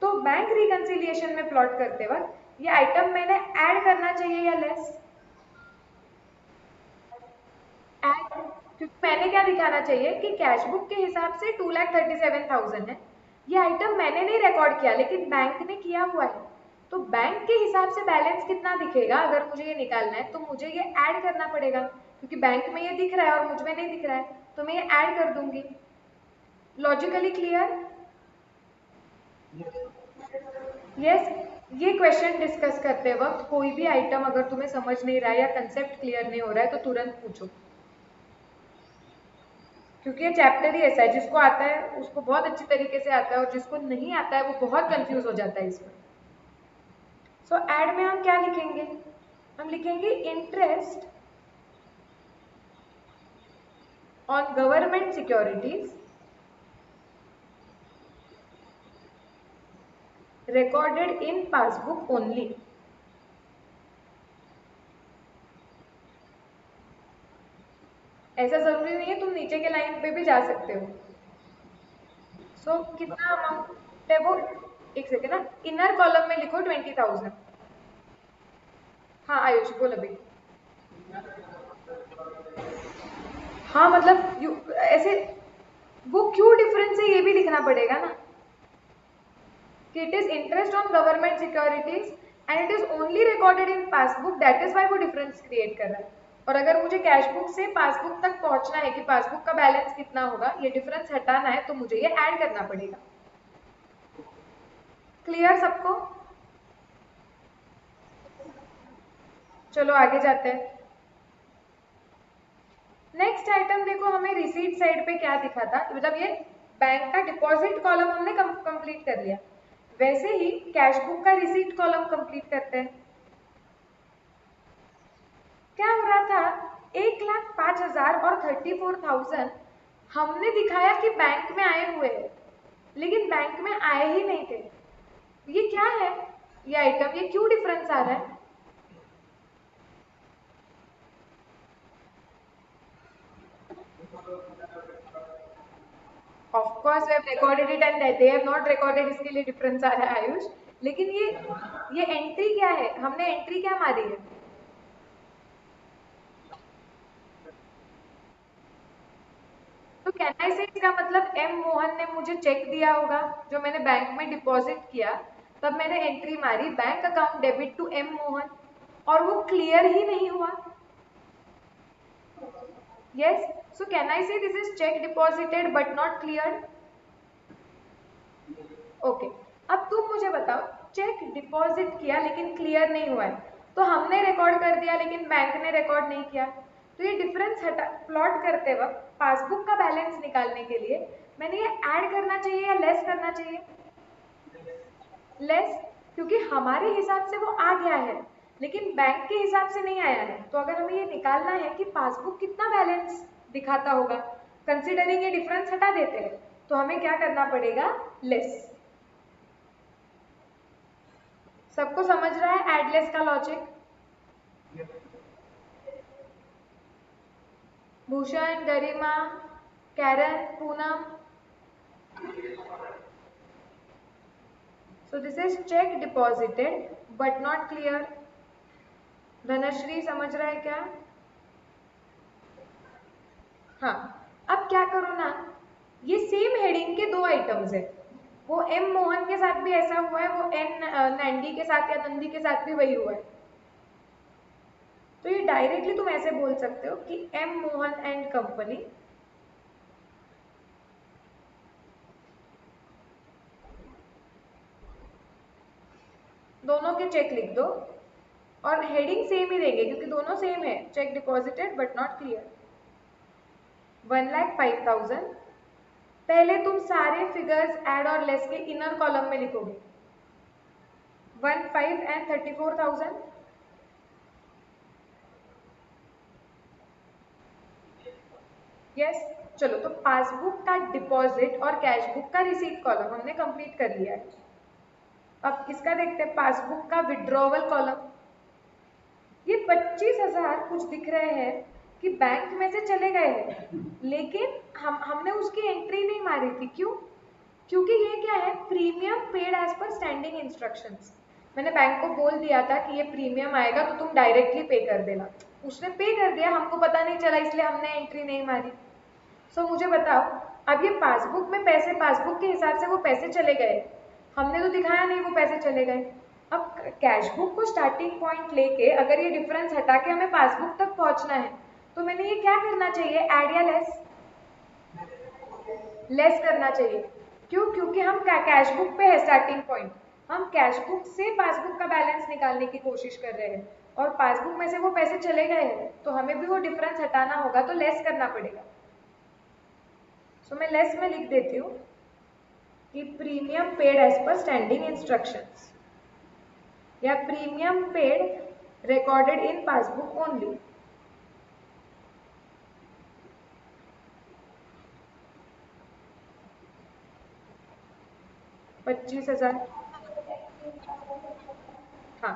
तो बैंक रिकंसिलिएशन में प्लॉट करते वक्त ये आइटम मैंने ऐड करना चाहिए या लेस? ऐड, क्योंकि मैंने क्या दिखाना चाहिए कि कैश बुक के हिसाब से 2,37,000 है, ये आइटम मैंने नहीं रिकॉर्ड किया लेकिन बैंक ने किया हुआ है। तो बैंक के हिसाब से बैलेंस कितना दिखेगा अगर मुझे ये निकालना है, तो मुझे ये ऐड करना पड़ेगा, क्योंकि बैंक में ये दिख रहा है और मुझ में नहीं दिख रहा है, तो मैं ये ऐड कर दूंगी। Logically clear? यस। ये क्वेश्चन डिस्कस करते वक्त कोई भी आइटम अगर तुम्हें समझ नहीं रहा है या कंसेप्ट क्लियर नहीं हो रहा है तो तुरंत पूछो, क्योंकि ये चैप्टर ही ऐसा है, जिसको आता है उसको बहुत अच्छी तरीके से आता है और जिसको नहीं आता है वो बहुत कंफ्यूज हो जाता है इसमें। सो ऐड में हम क्या लिखेंगे? हम लिखेंगे interest on government securities recorded in passbook only। ऐसा जरूरी नहीं है, तुम नीचे के लाइन पे भी जा सकते हो। सो कितना अमाउंट है वो, एक सेकेंड ना, इनर कॉलम में लिखो 20,000। हाँ आयुष बोल अभी। हाँ मतलब ऐसे वो क्यों डिफरेंस है ये भी लिखना पड़ेगा ना, कि it is interest on government securities and it is only recorded in passbook, that is why वो डिफरेंस क्रिएट कर रहा है। और अगर मुझे कैश बुक से पासबुक तक पहुंचना है कि पासबुक का बैलेंस कितना होगा, ये डिफरेंस हटाना है, तो मुझे ये ऐड करना पड़ेगा। क्लियर सबको? चलो आगे जाते हैं। नेक्स्ट आइटम देखो, हमें रिसीट साइड पे क्या दिखा था, मतलब ये बैंक का डिपॉजिट कॉलम हमने कंप्लीट कर लिया, वैसे ही कैश बुक का रिसीट कॉलम कंप्लीट करते हैं। क्या हो रहा था, 1,05,000 और 34,000 हमने दिखाया कि बैंक में आए हुए हैं, लेकिन बैंक में आए ही नहीं थे। ये क्या है, ये आइटम, ये क्यों डिफरेंस आ रहा है? Of course we have recorded it and they have not recorded, इसके लिए डिफरेंस आ रहा है आयुष। लेकिन ये एंट्री क्या है, हमने एंट्री क्या मारी है? तो कैन आई से इसका मतलब एम मोहन ने मुझे चेक दिया होगा जो मैंने बैंक में डिपॉजिट किया, तब मैंने एंट्री मारी bank account debit to M Mohan, और वो क्लियर ही नहीं हुआ। यस, सो कैन आई से this is check deposited but not clear? Okay, अब तुम मुझे बताओ, चेक डिपॉजिट किया लेकिन क्लियर नहीं हुआ है, तो हमने रिकॉर्ड कर दिया लेकिन बैंक ने रिकॉर्ड नहीं किया, तो ये डिफरेंस हटा प्लॉट करते वक्त पासबुक का बैलेंस निकालने के लिए मैंने ये ऐड करना चाहिए या लेस करना चाहिए? लेस, क्योंकि हमारे हिसाब से वो आ गया है लेकिन बैंक के हिसाब से नहीं आया है, तो अगर हमें ये निकालना है कि पासबुक कितना बैलेंस दिखाता होगा, कंसिडरिंग ये डिफरेंस हटा देते हैं, तो हमें क्या करना पड़ेगा? लेस। सबको समझ रहा है एडलेस का logic? Bhushan, Garima, Karen, Poonam. So this is check deposited but not clear. Dhanashree समझ रहा है क्या? हाँ, अब क्या करो ना, ये सेम हेडिंग के दो आइटम्स है. वो एम मोहन के साथ भी ऐसा हुआ है, वो एन नैंडी के साथ या नंदी के साथ भी वही हुआ है. तो ये डायरेक्टली तुम ऐसे बोल सकते हो कि एम मोहन एंड कंपनी दोनों के चेक लिख दो और हेडिंग सेम ही देंगे क्योंकि दोनों सेम है. Check deposited but not clear. 1,05,000. पहले तुम सारे फिगर्स ऐड और लेस के इनर कॉलम में लिखोगे. 15 एंड 34,000. यस. चलो, तो पासबुक का डिपॉजिट और कैश बुक का रिसीट कॉलम हमने कंप्लीट कर लिया है. अब इसका देखते हैं पासबुक का विड्रॉवल कॉलम. ये 25,000 कुछ दिख रहे हैं कि बैंक में से चले गए हैं, लेकिन हमने उसकी एंट्री नहीं मारी थी. क्यों? क्योंकि ये क्या है, premium paid as per standing instructions. मैंने बैंक को बोल दिया था कि ये प्रीमियम आएगा तो तुम डायरेक्टली पे कर देना. उसने पे कर दिया, हमको पता नहीं चला, इसलिए हमने एंट्री नहीं मारी. सो मुझे बताओ, अब ये पासबुक में पैसे, पासबुक के हिसाब से वो पैसे चले गए, हमने तो दिखाया नहीं वो पैसे चले गए. अब कैश बुक को स्टार्टिंग पॉइंट लेके अगर ये डिफरेंस हटा के हमें पासबुक तक पहुंचना है तो मैंने ये क्या करना चाहिए, ऐड या लेस? लेस करना चाहिए. क्यों? क्योंकि हम कैश बुक पे है स्टार्टिंग पॉइंट. हम कैश बुक से पासबुक का बैलेंस निकालने की कोशिश कर रहे हैं और पासबुक में से वो पैसे चले गए हैं, तो हमें भी वो डिफरेंस हटाना होगा, तो लेस करना पड़ेगा. सो मैं लेस में लिख देती हूँ कि premium paid as per standing instructions या premium paid recorded in passbook only. ₹25,000. हाँ.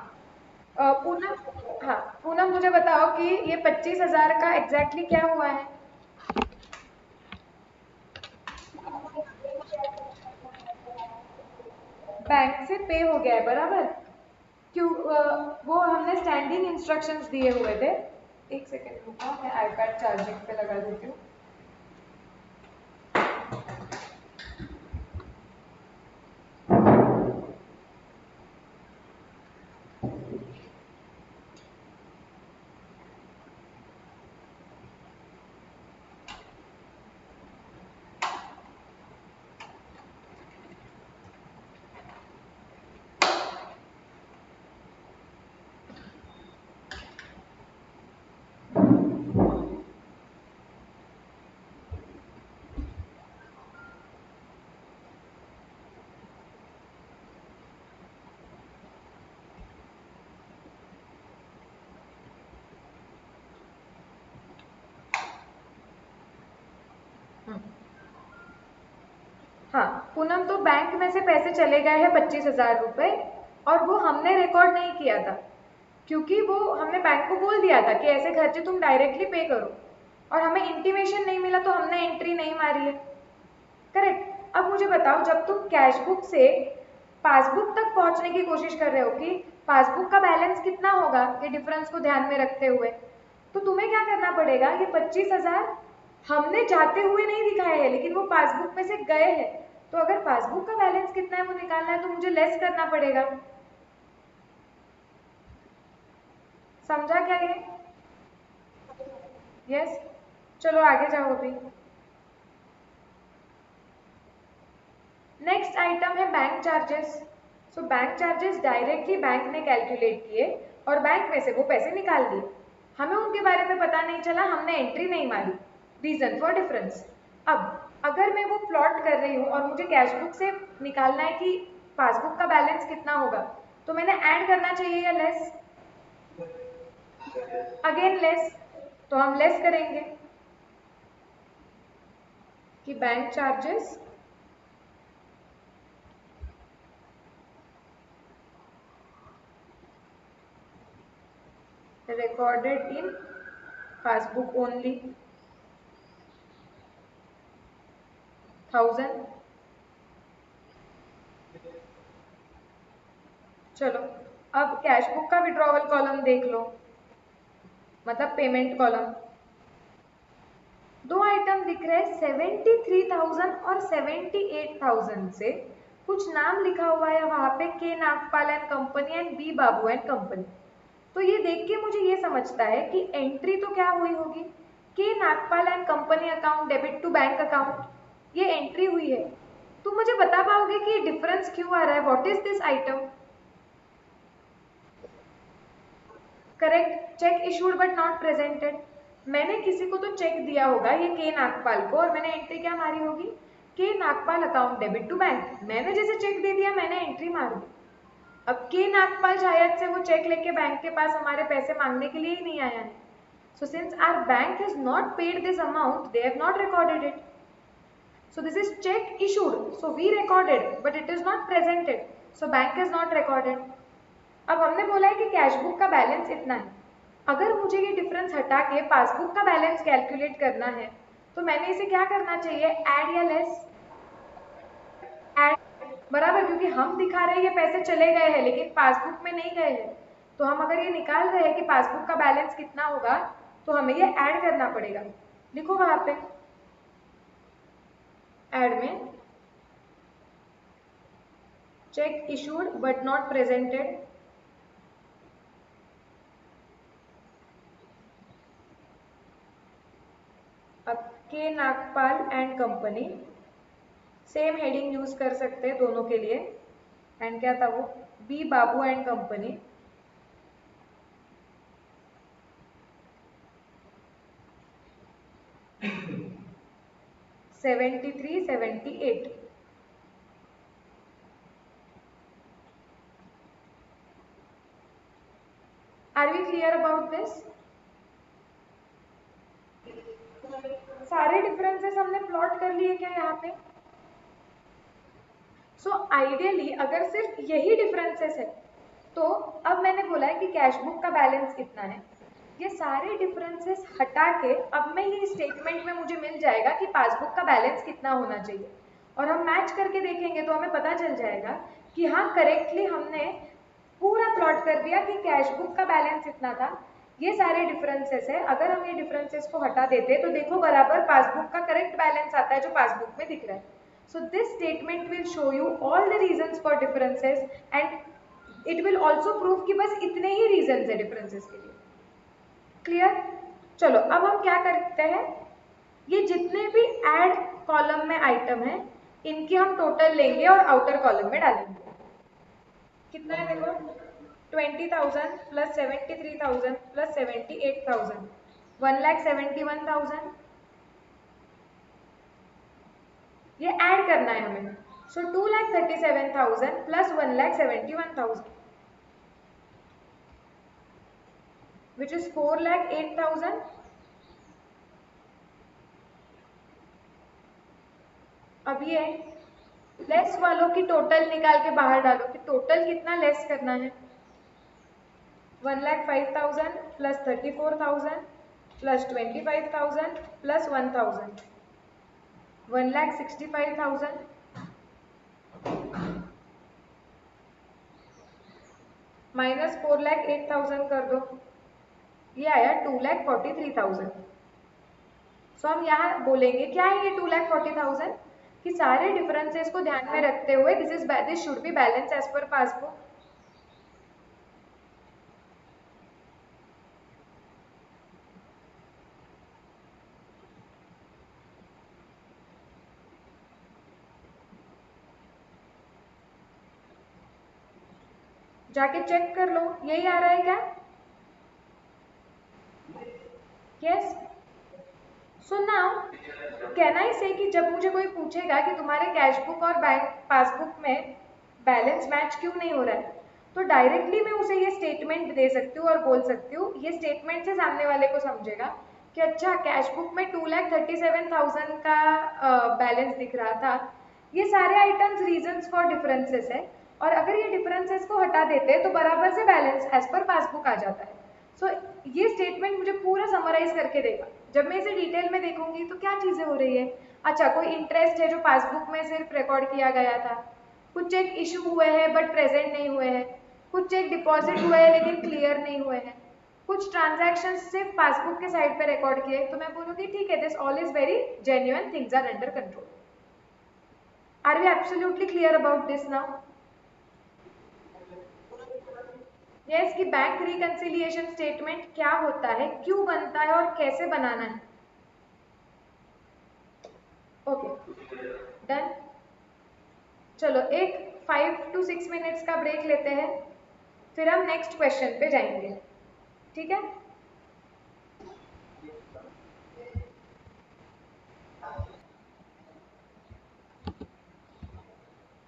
पूनम. हाँ, पूनम मुझे बताओ कि ये 25,000 का एग्जैक्टली क्या हुआ है? बैंक से पे हो गया है, बराबर. क्यों? वो हमने स्टैंडिंग इंस्ट्रक्शंस दिए हुए थे. एक सेकेंड रुको, मैं आईपैड चार्जिंग पे लगा देती हूँ. हाँ पूनम, तो बैंक में से पैसे चले गए हैं 25,000 रुपए और वो हमने रिकॉर्ड नहीं किया था क्योंकि वो हमने बैंक को बोल दिया था कि ऐसे खर्चे तुम डायरेक्टली पे करो और हमें इंटीमेशन नहीं मिला तो हमने एंट्री नहीं मारी है. करेक्ट. अब मुझे बताओ, जब तुम कैश बुक से पासबुक तक पहुंचने की कोशिश कर रहे हो कि पासबुक का बैलेंस कितना होगा, ये डिफरेंस को ध्यान में रखते हुए, तो तुम्हें क्या करना पड़ेगा, ये 25,000 हमने जाते हुए नहीं दिखाए हैं लेकिन वो पासबुक में से गए हैं, तो अगर पासबुक का बैलेंस कितना है वो निकालना है तो मुझे लेस करना पड़ेगा. समझा क्या ये? यस. चलो आगे जाओ अभी. नेक्स्ट आइटम है bank charges. So bank charges directly bank ने कैलकुलेट किए और बैंक में से वो पैसे निकाल दिए. हमें उनके बारे में पता नहीं चला, हमने एंट्री नहीं मारी. Reason for difference. अब अगर मैं वो प्लॉट कर रही हूँ और मुझे कैश बुक से निकालना है कि पासबुक का बैलेंस कितना होगा, तो मैंने ऐड करना चाहिए या लेस? Again less. तो हम लेस करेंगे कि bank charges recorded in passbook only. 1000। चलो अब कैश बुक का विड्रॉवल कॉलम देख लो, मतलब पेमेंट कॉलम। दो आइटम दिख रहे हैं 73,000 और 78,000 से कुछ नाम लिखा हुआ है वहां पे, K Nagpal and company and B Babu and company. तो ये देख के मुझे ये समझता है कि एंट्री तो क्या हुई होगी, K Nagpal and company account debit to bank account, ये एंट्री हुई है। तो मुझे बता पाओगे कि ये डिफरेंस क्यों आ रहा है, what is this item? Correct, check issued but not presented. मैंने किसी को तो चेक दिया होगा ये के नागपाल को, और मैंने एंट्री क्या मारी होगी, K Nagpal account debit to bank. मैंने जैसे चेक दे दिया मैंने एंट्री मार दी। अब के नागपाल शायद से वो चेक लेके बैंक के पास हमारे पैसे मांगने के लिए ही नहीं आया है। So since our bank has not paid this amount, they have not recorded it. So this is check issued. So we recorded, but it is not presented. So bank has not recorded. अब हमने बोला है कि cash book का balance इतना है। अगर मुझे ये डिफरेंस हटा के पासबुक का बैलेंस कैलकुलेट करना है तो मैंने इसे क्या करना चाहिए, ऐड या लेस? ऐड, बराबर, क्योंकि हम दिखा रहे हैं ये पैसे चले गए हैं लेकिन पासबुक में नहीं गए हैं। तो हम अगर ये निकाल रहे हैं कि पासबुक का बैलेंस कितना होगा तो हमें ये ऐड करना पड़ेगा। लिखो वहां पे ऐड में check issued but not presented, अब के Nagpal and company, same heading use कर सकते हैं दोनों के लिए। एंड क्या था वो, B Babu and company, $73, $78। Are we clear about this? सारे डिफरेंसेस हमने प्लॉट कर लिए क्या यहाँ पे? सो आइडियली अगर सिर्फ यही डिफरेंसेस है तो अब मैंने बोला है कि कैश बुक का बैलेंस कितना है, ये सारे डिफरेंसेस हटा के अब मैं ये स्टेटमेंट में मुझे मिल जाएगा कि पासबुक का बैलेंस कितना होना चाहिए। और हम मैच करके देखेंगे तो हमें पता चल जाएगा कि हाँ करेक्टली हमने पूरा प्लॉट कर दिया कि कैश बुक का बैलेंस इतना था, ये सारे डिफरेंसेस है। अगर हम ये डिफरेंसेस को हटा देते तो देखो बराबर पासबुक का करेक्ट बैलेंस आता है जो पासबुक में दिख रहा है। So this statement will show you all the reasons for differences and it will also prove कि बस इतने ही reasons है differences के लिए। क्लियर? चलो अब हम क्या करते हैं, ये जितने भी ऐड कॉलम में आइटम है इनकी हम टोटल लेंगे और आउटर कॉलम में डालेंगे। कितना है देखो, 20,000 प्लस 73,000 प्लस 78,000, 1,71,000। ये ऐड करना है हमें। सो 2,37,000 प्लस 1,71,000 विच इज 4,08,000। अब ये लेस वालों की टोटल निकाल के बाहर डालो कि टोटल कितना लेस करना है, 1,05,000 प्लस 34,000 प्लस 25,000 प्लस 1,000, 1,65,000 माइनस 4,08,000 कर दो, ये आया 2,43,000। सो हम यहाँ बोलेंगे क्या है ये 2,40,000 कि सारे डिफरेंसेस को ध्यान में रखते हुए this should be balance as per passbook. जाके चेक कर लो यही आ रहा है क्या? Yes. So now can I say कि जब मुझे कोई पूछेगा कि तुम्हारे कैश बुक और बैंक पासबुक में बैलेंस मैच क्यों नहीं हो रहा है तो डायरेक्टली मैं उसे ये स्टेटमेंट दे सकती हूँ और बोल सकती हूँ, ये स्टेटमेंट से सामने वाले को समझेगा कि अच्छा कैश बुक में 2,37,000 का बैलेंस दिख रहा था। ये सारे आइटम्स रीजंस फॉर डिफरेंसेस है और अगर ये डिफरेंसेस को हटा देते तो बराबर से बैलेंस एज पर पासबुक आ जाता है। सो ये स्टेटमेंट मुझे पूरा समराइज करके देगा जब मैं इसे डिटेल में देखूंगी तो क्या चीजें हो रही है। अच्छा, कोई इंटरेस्ट है जो पासबुक में सिर्फ रिकॉर्ड किया गया था, कुछ चेक इशू हुए हैं बट प्रेजेंट नहीं हुए हैं, कुछ चेक डिपॉजिट हुए हैं लेकिन क्लियर नहीं हुए हैं, कुछ ट्रांजैक्शन सिर्फ पासबुक के साइड पे रिकॉर्ड किए, तो मैं बोलूंगी ठीक है, this all is very genuine, things are under control. Are we absolutely clear about this now? Yes, कि बैंक रिकंसिलिएशन स्टेटमेंट क्या होता है, क्यों बनता है और कैसे बनाना है। Okay, done. चलो एक 5 to 6 मिनट्स का ब्रेक लेते हैं, फिर हम नेक्स्ट क्वेश्चन पे जाएंगे, ठीक है।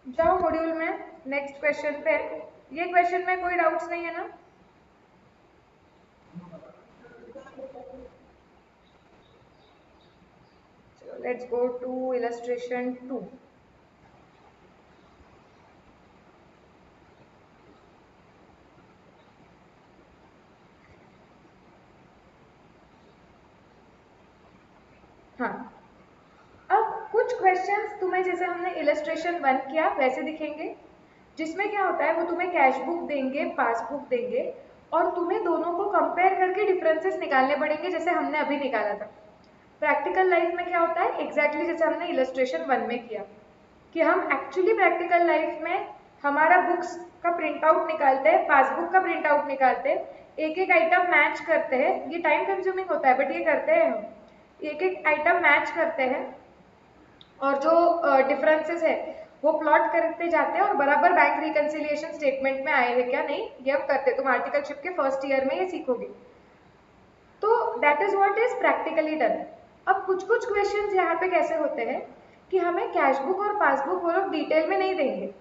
जाओ मॉड्यूल में, नेक्स्ट क्वेश्चन पे। ये क्वेश्चन में कोई डाउट्स नहीं है ना? चलो लेट्स गो टू इलस्ट्रेशन 2। हाँ, अब कुछ क्वेश्चंस तुम्हें जैसे हमने इलस्ट्रेशन 1 किया वैसे दिखेंगे, जिसमें क्या होता है वो तुम्हें कैश बुक देंगे, पासबुक देंगे, और तुम्हें दोनों को कंपेयर करके डिफरेंसेस निकालने पड़ेंगे जैसे हमने अभी निकाला था। प्रैक्टिकल लाइफ में क्या होता है, एग्जैक्टली जैसे हमने इलस्ट्रेशन 1 में किया, कि हम एक्चुअली प्रैक्टिकल लाइफ में हमारा बुक्स का प्रिंट आउट निकालते हैं, पासबुक का प्रिंट आउट निकालते हैं, एक एक आइटम मैच करते हैं। ये टाइम कंज्यूमिंग होता है बट ये करते हैं हम, एक एक आइटम मैच करते हैं और जो डिफरेंसेस है वो प्लॉट करते जाते हैं और बराबर बैंक रिकंसिलिएशन स्टेटमेंट में आए हैं क्या नहीं, ये हम करते हैं। तुम आर्टिकलशिप के फर्स्ट ईयर में ये सीखोगे, तो that is what is practically done. अब कुछ कुछ क्वेश्चंस यहाँ पे कैसे होते हैं कि हमें कैश बुक और पासबुक वो लोग डिटेल में नहीं देंगे,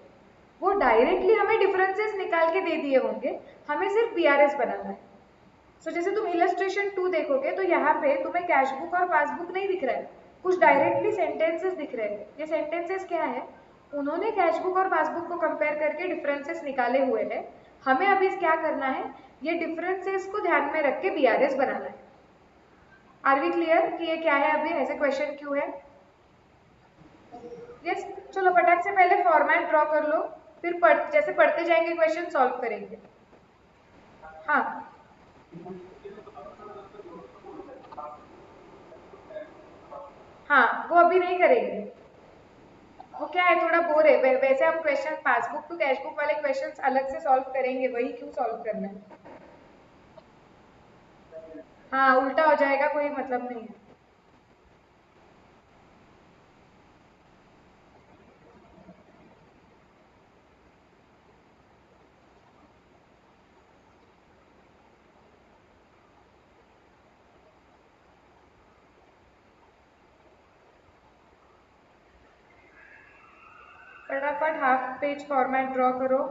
वो डायरेक्टली हमें डिफरेंसेस निकाल के दे दिए होंगे, हमें सिर्फ बीआरएस बनाना है। सो जैसे तुम इलस्ट्रेशन 2 देखोगे तो यहाँ पे तुम्हें कैश बुक और पासबुक नहीं दिख रहा है, कुछ डायरेक्टली सेंटेंसेस दिख रहे हैं। ये सेंटेंसेस क्या है, उन्होंने कैश बुक और पासबुक को कंपेयर करके डिफरेंसेस निकाले हुए हैं, हमें अभी क्या करना है, ये डिफरेंसेस को ध्यान में रख के बीआरएस बनाना है। आर वी क्लियर कि ये क्या है, अभी ऐसे क्वेश्चन क्यों है? यस, चलो फटाक से पहले फॉर्मेट ड्रॉ कर लो, फिर जैसे पढ़ते जाएंगे क्वेश्चन सॉल्व करेंगे। हाँ, हाँ वो अभी नहीं करेंगे, वो क्या है थोड़ा बोर है। वैसे हम question passbook to cash book वाले क्वेश्चंस अलग से सॉल्व करेंगे, वही क्यों सॉल्व करना है। हाँ उल्टा हो जाएगा, कोई मतलब नहीं है। फटाफट हाफ पेज फॉर्मेट ड्रॉ करो।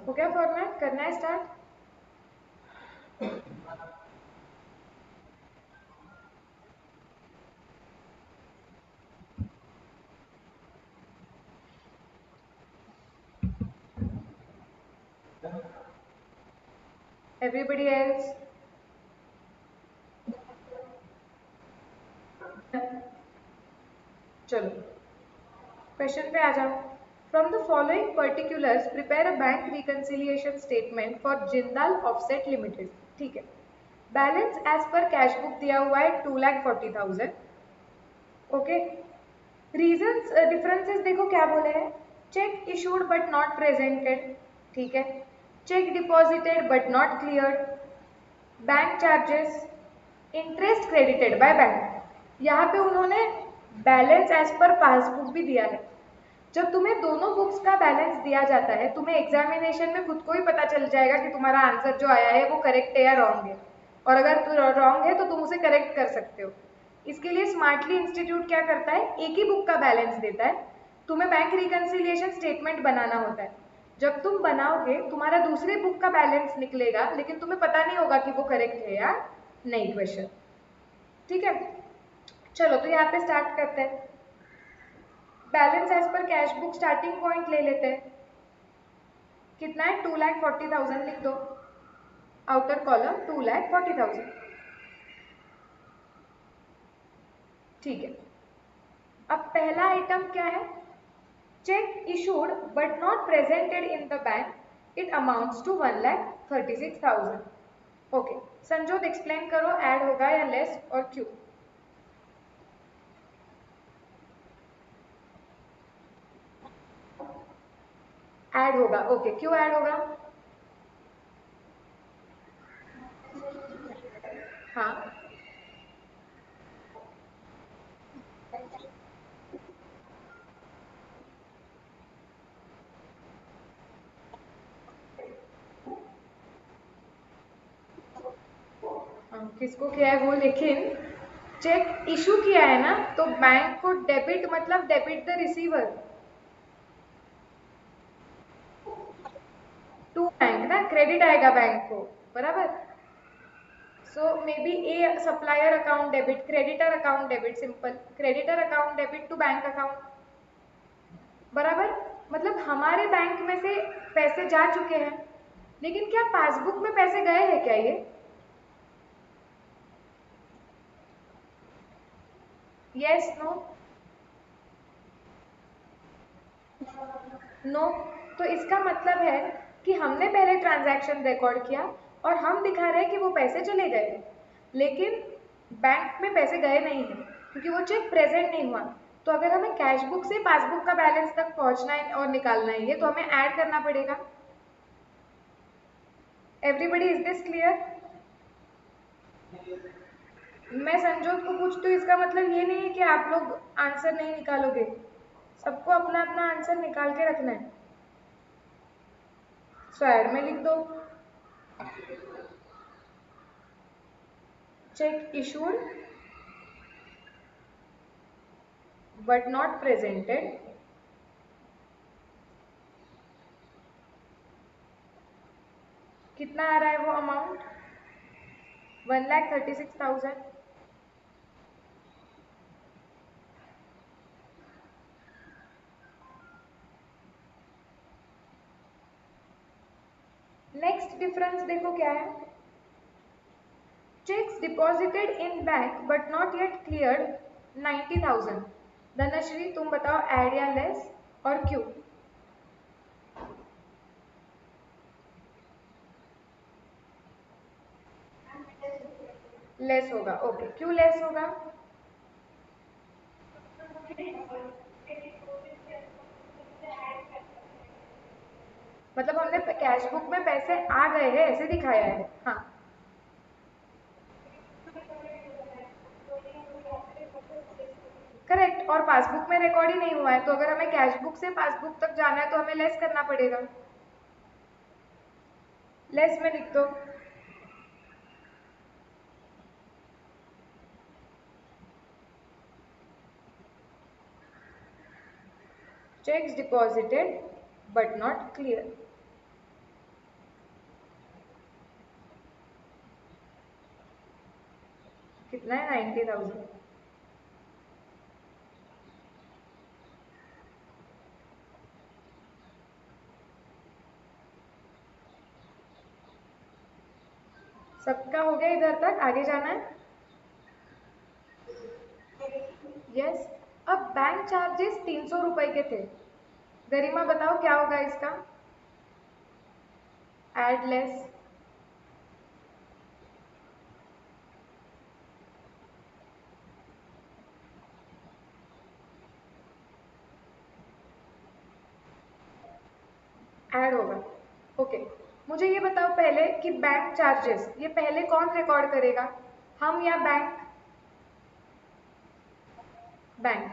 हो गया फॉर्मेट, करना है स्टार्ट। Everybody else? चलो क्वेश्चन पे आ जाओ। From the following particulars prepare a bank reconciliation statement for Jindal offset limited. ठीक है, balance as per cash book दिया हुआ है 2,40,000। ओके, रीजंस डिफरेंसेस देखो क्या बोले हैं, check issued but not presented, ठीक है, check deposited but not cleared, bank charges, interest credited by bank. यहाँ पे उन्होंने बैलेंस एज पर पासबुक भी दिया है। जब तुम्हें दोनों बुक्स का बैलेंस दिया जाता है, तुम्हें एग्जामिनेशन में खुद को ही पता चल जाएगा कि तुम्हारा आंसर जो आया है वो करेक्ट है या रॉन्ग है, और अगर रॉन्ग है तो तुम उसे करेक्ट कर सकते हो। इसके लिए स्मार्टली इंस्टीट्यूट क्या करता है, एक ही बुक का बैलेंस देता है। तुम्हें बैंक रिकंसिलिएशन स्टेटमेंट बनाना होता है। जब तुम बनाओगे तुम्हारा दूसरे बुक का बैलेंस निकलेगा, लेकिन तुम्हें पता नहीं होगा कि वो करेक्ट है या नहीं क्वेश्चन। ठीक है, चलो तो यहाँ पे स्टार्ट करते हैं। Balance as per cash book starting point ले लेते हैं। कितना है, 2,40,000 लिख दो। Outer column 2,40,000। ठीक है, अब पहला आइटम क्या है, cheque issued but not presented in the bank, it amounts to 1,36,000। Okay, Sanjot explain करो, ऐड होगा या लेस और क्यों। ऐड होगा, ओके, क्यों ऐड होगा। हाँ, किसको किया है वो, लेकिन चेक इशू किया है ना, तो बैंक को डेबिट मतलब debit the receiver to bank ना, क्रेडिट आएगा बैंक को, बराबर। So maybe a supplier account debit, creditor account debit, simple creditor account debit to bank account, बराबर। मतलब हमारे बैंक में से पैसे जा चुके हैं, लेकिन क्या पासबुक में पैसे गए हैं क्या ये, यस नो, नो। तो इसका मतलब है कि हमने पहले ट्रांजैक्शन रिकॉर्ड किया और हम दिखा रहे हैं कि वो पैसे चले गए, लेकिन बैंक में पैसे गए नहीं हैं क्योंकि वो चेक प्रेजेंट नहीं हुआ। तो अगर हमें कैश बुक से पासबुक का बैलेंस तक पहुंचना है और निकालना है ये, तो हमें ऐड करना पड़ेगा। Everybody, is this clear. मैं संजोत को पूछती हूँ, इसका मतलब ये नहीं है कि आप लोग आंसर नहीं निकालोगे, सबको अपना अपना आंसर निकाल के रखना है। सो ऐड में लिख दो, check issued but not presented, कितना आ रहा है वो अमाउंट, 1,36,000। नेक्स्ट डिफरेंस देखो क्या है, checks deposited in bank but not yet cleared 90,000। Dhanashree तुम बताओ, ऐड या लेस और क्यों। लेस होगा, ओके, क्यों लेस होगा। मतलब हमने कैश बुक में पैसे आ गए हैं ऐसे दिखाया है, हाँ। करेक्ट, और पासबुक में रिकॉर्ड ही नहीं हुआ है, तो अगर हमें कैश बुक से पासबुक तक जाना है तो हमें लेस करना पड़ेगा। लेस में लिख दो, checks deposited but not clear, कितना है, 90,000। सबका हो गया इधर तक, आगे जाना है। यस, अब बैंक चार्जेस 300 रुपए के थे, गरिमा बताओ क्या होगा इसका, एड लेस। ऐड होगा, ओके। मुझे ये बताओ पहले कि बैंक चार्जेस ये पहले कौन रिकॉर्ड करेगा, हम या बैंक। बैंक,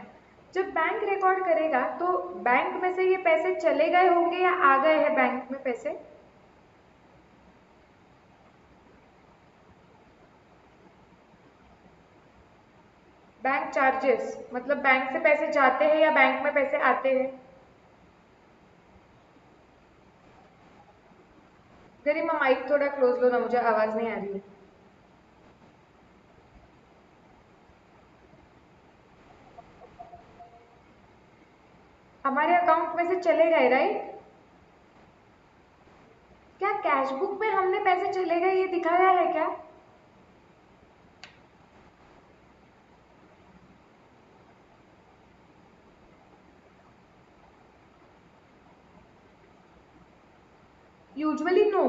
जब बैंक रिकॉर्ड करेगा तो बैंक में से ये पैसे चले गए होंगे या आ गए हैं बैंक में पैसे। बैंक चार्जेस मतलब बैंक से पैसे जाते हैं या बैंक में पैसे आते हैं। गरिमा माइक थोड़ा क्लोज लो ना, मुझे आवाज नहीं आ रही है। हमारे अकाउंट में से चले गए राइट। क्या कैश बुक में हमने पैसे चले गए ये दिखाया है क्या? Usually no.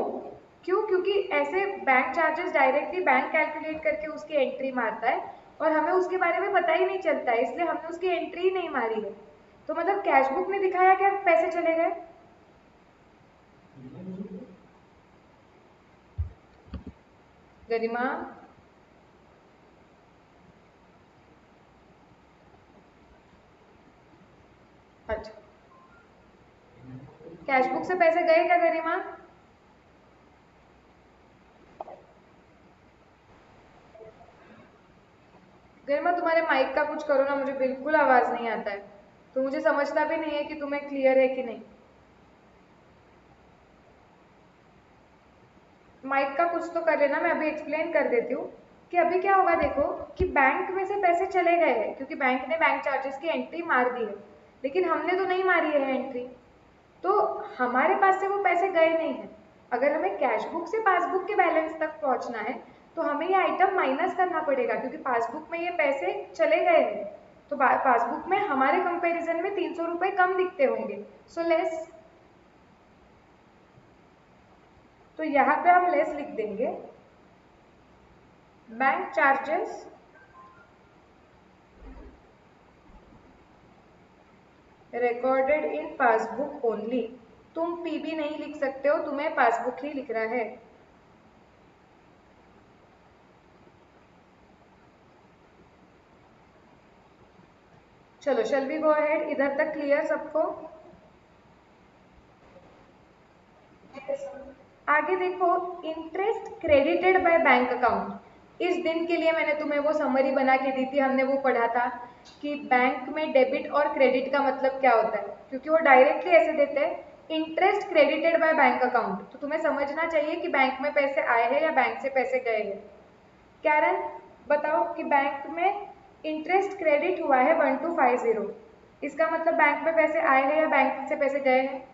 क्यों? क्योंकि ऐसे bank charges directly bank calculate करके उसकी एंट्री मारता है और हमें उसके बारे में पता ही नहीं चलता है, इसलिए हमने उसकी एंट्री ही नहीं मारी है। तो मतलब कैश बुक ने दिखाया क्या पैसे चले गए? गरिमा अच्छा, कैश बुक से पैसे गए क्या गरिमा? गरिमा तुम्हारे माइक का कुछ करो ना, मुझे बिल्कुल आवाज नहीं आता है, तो मुझे समझता भी नहीं है कि तुम्हें क्लियर है कि नहीं। माइक का कुछ तो कर लेना, मैं अभी एक्सप्लेन कर देती हूँ कि अभी क्या होगा। देखो कि बैंक में से पैसे चले गए हैं क्योंकि बैंक ने बैंक चार्जेस की एंट्री मार दी है, लेकिन हमने तो नहीं मारी है एंट्री, तो हमारे पास से वो पैसे गए नहीं हैं। अगर हमें कैश बुक से पासबुक के बैलेंस तक पहुंचना है तो हमें ये आइटम माइनस करना पड़ेगा क्योंकि पासबुक में ये पैसे चले गए हैं। तो पासबुक में हमारे कंपैरिजन में 300 रुपए कम दिखते होंगे, सो लेस। तो यहाँ पे हम लेस लिख देंगे, bank charges recorded in passbook only. तुम पीबी नहीं लिख सकते हो, तुम्हें पासबुक ही लिखना है। चलो शैल वी गो अहेड, इधर तक क्लियर सबको? आगे देखो, interest credited by bank account. इस दिन के लिए मैंने तुम्हें वो समरी बना के दी थी, हमने वो पढ़ा था कि बैंक में डेबिट और क्रेडिट का मतलब क्या होता है, क्योंकि वो डायरेक्टली ऐसे देते हैं interest credited by bank account, तो तुम्हें समझना चाहिए कि बैंक में पैसे आए हैं या बैंक से पैसे गए हैं। कैरन बताओ कि बैंक में इंटरेस्ट क्रेडिट हुआ है 1250, इसका मतलब बैंक में पैसे आए हैं या बैंक से पैसे गए हैं?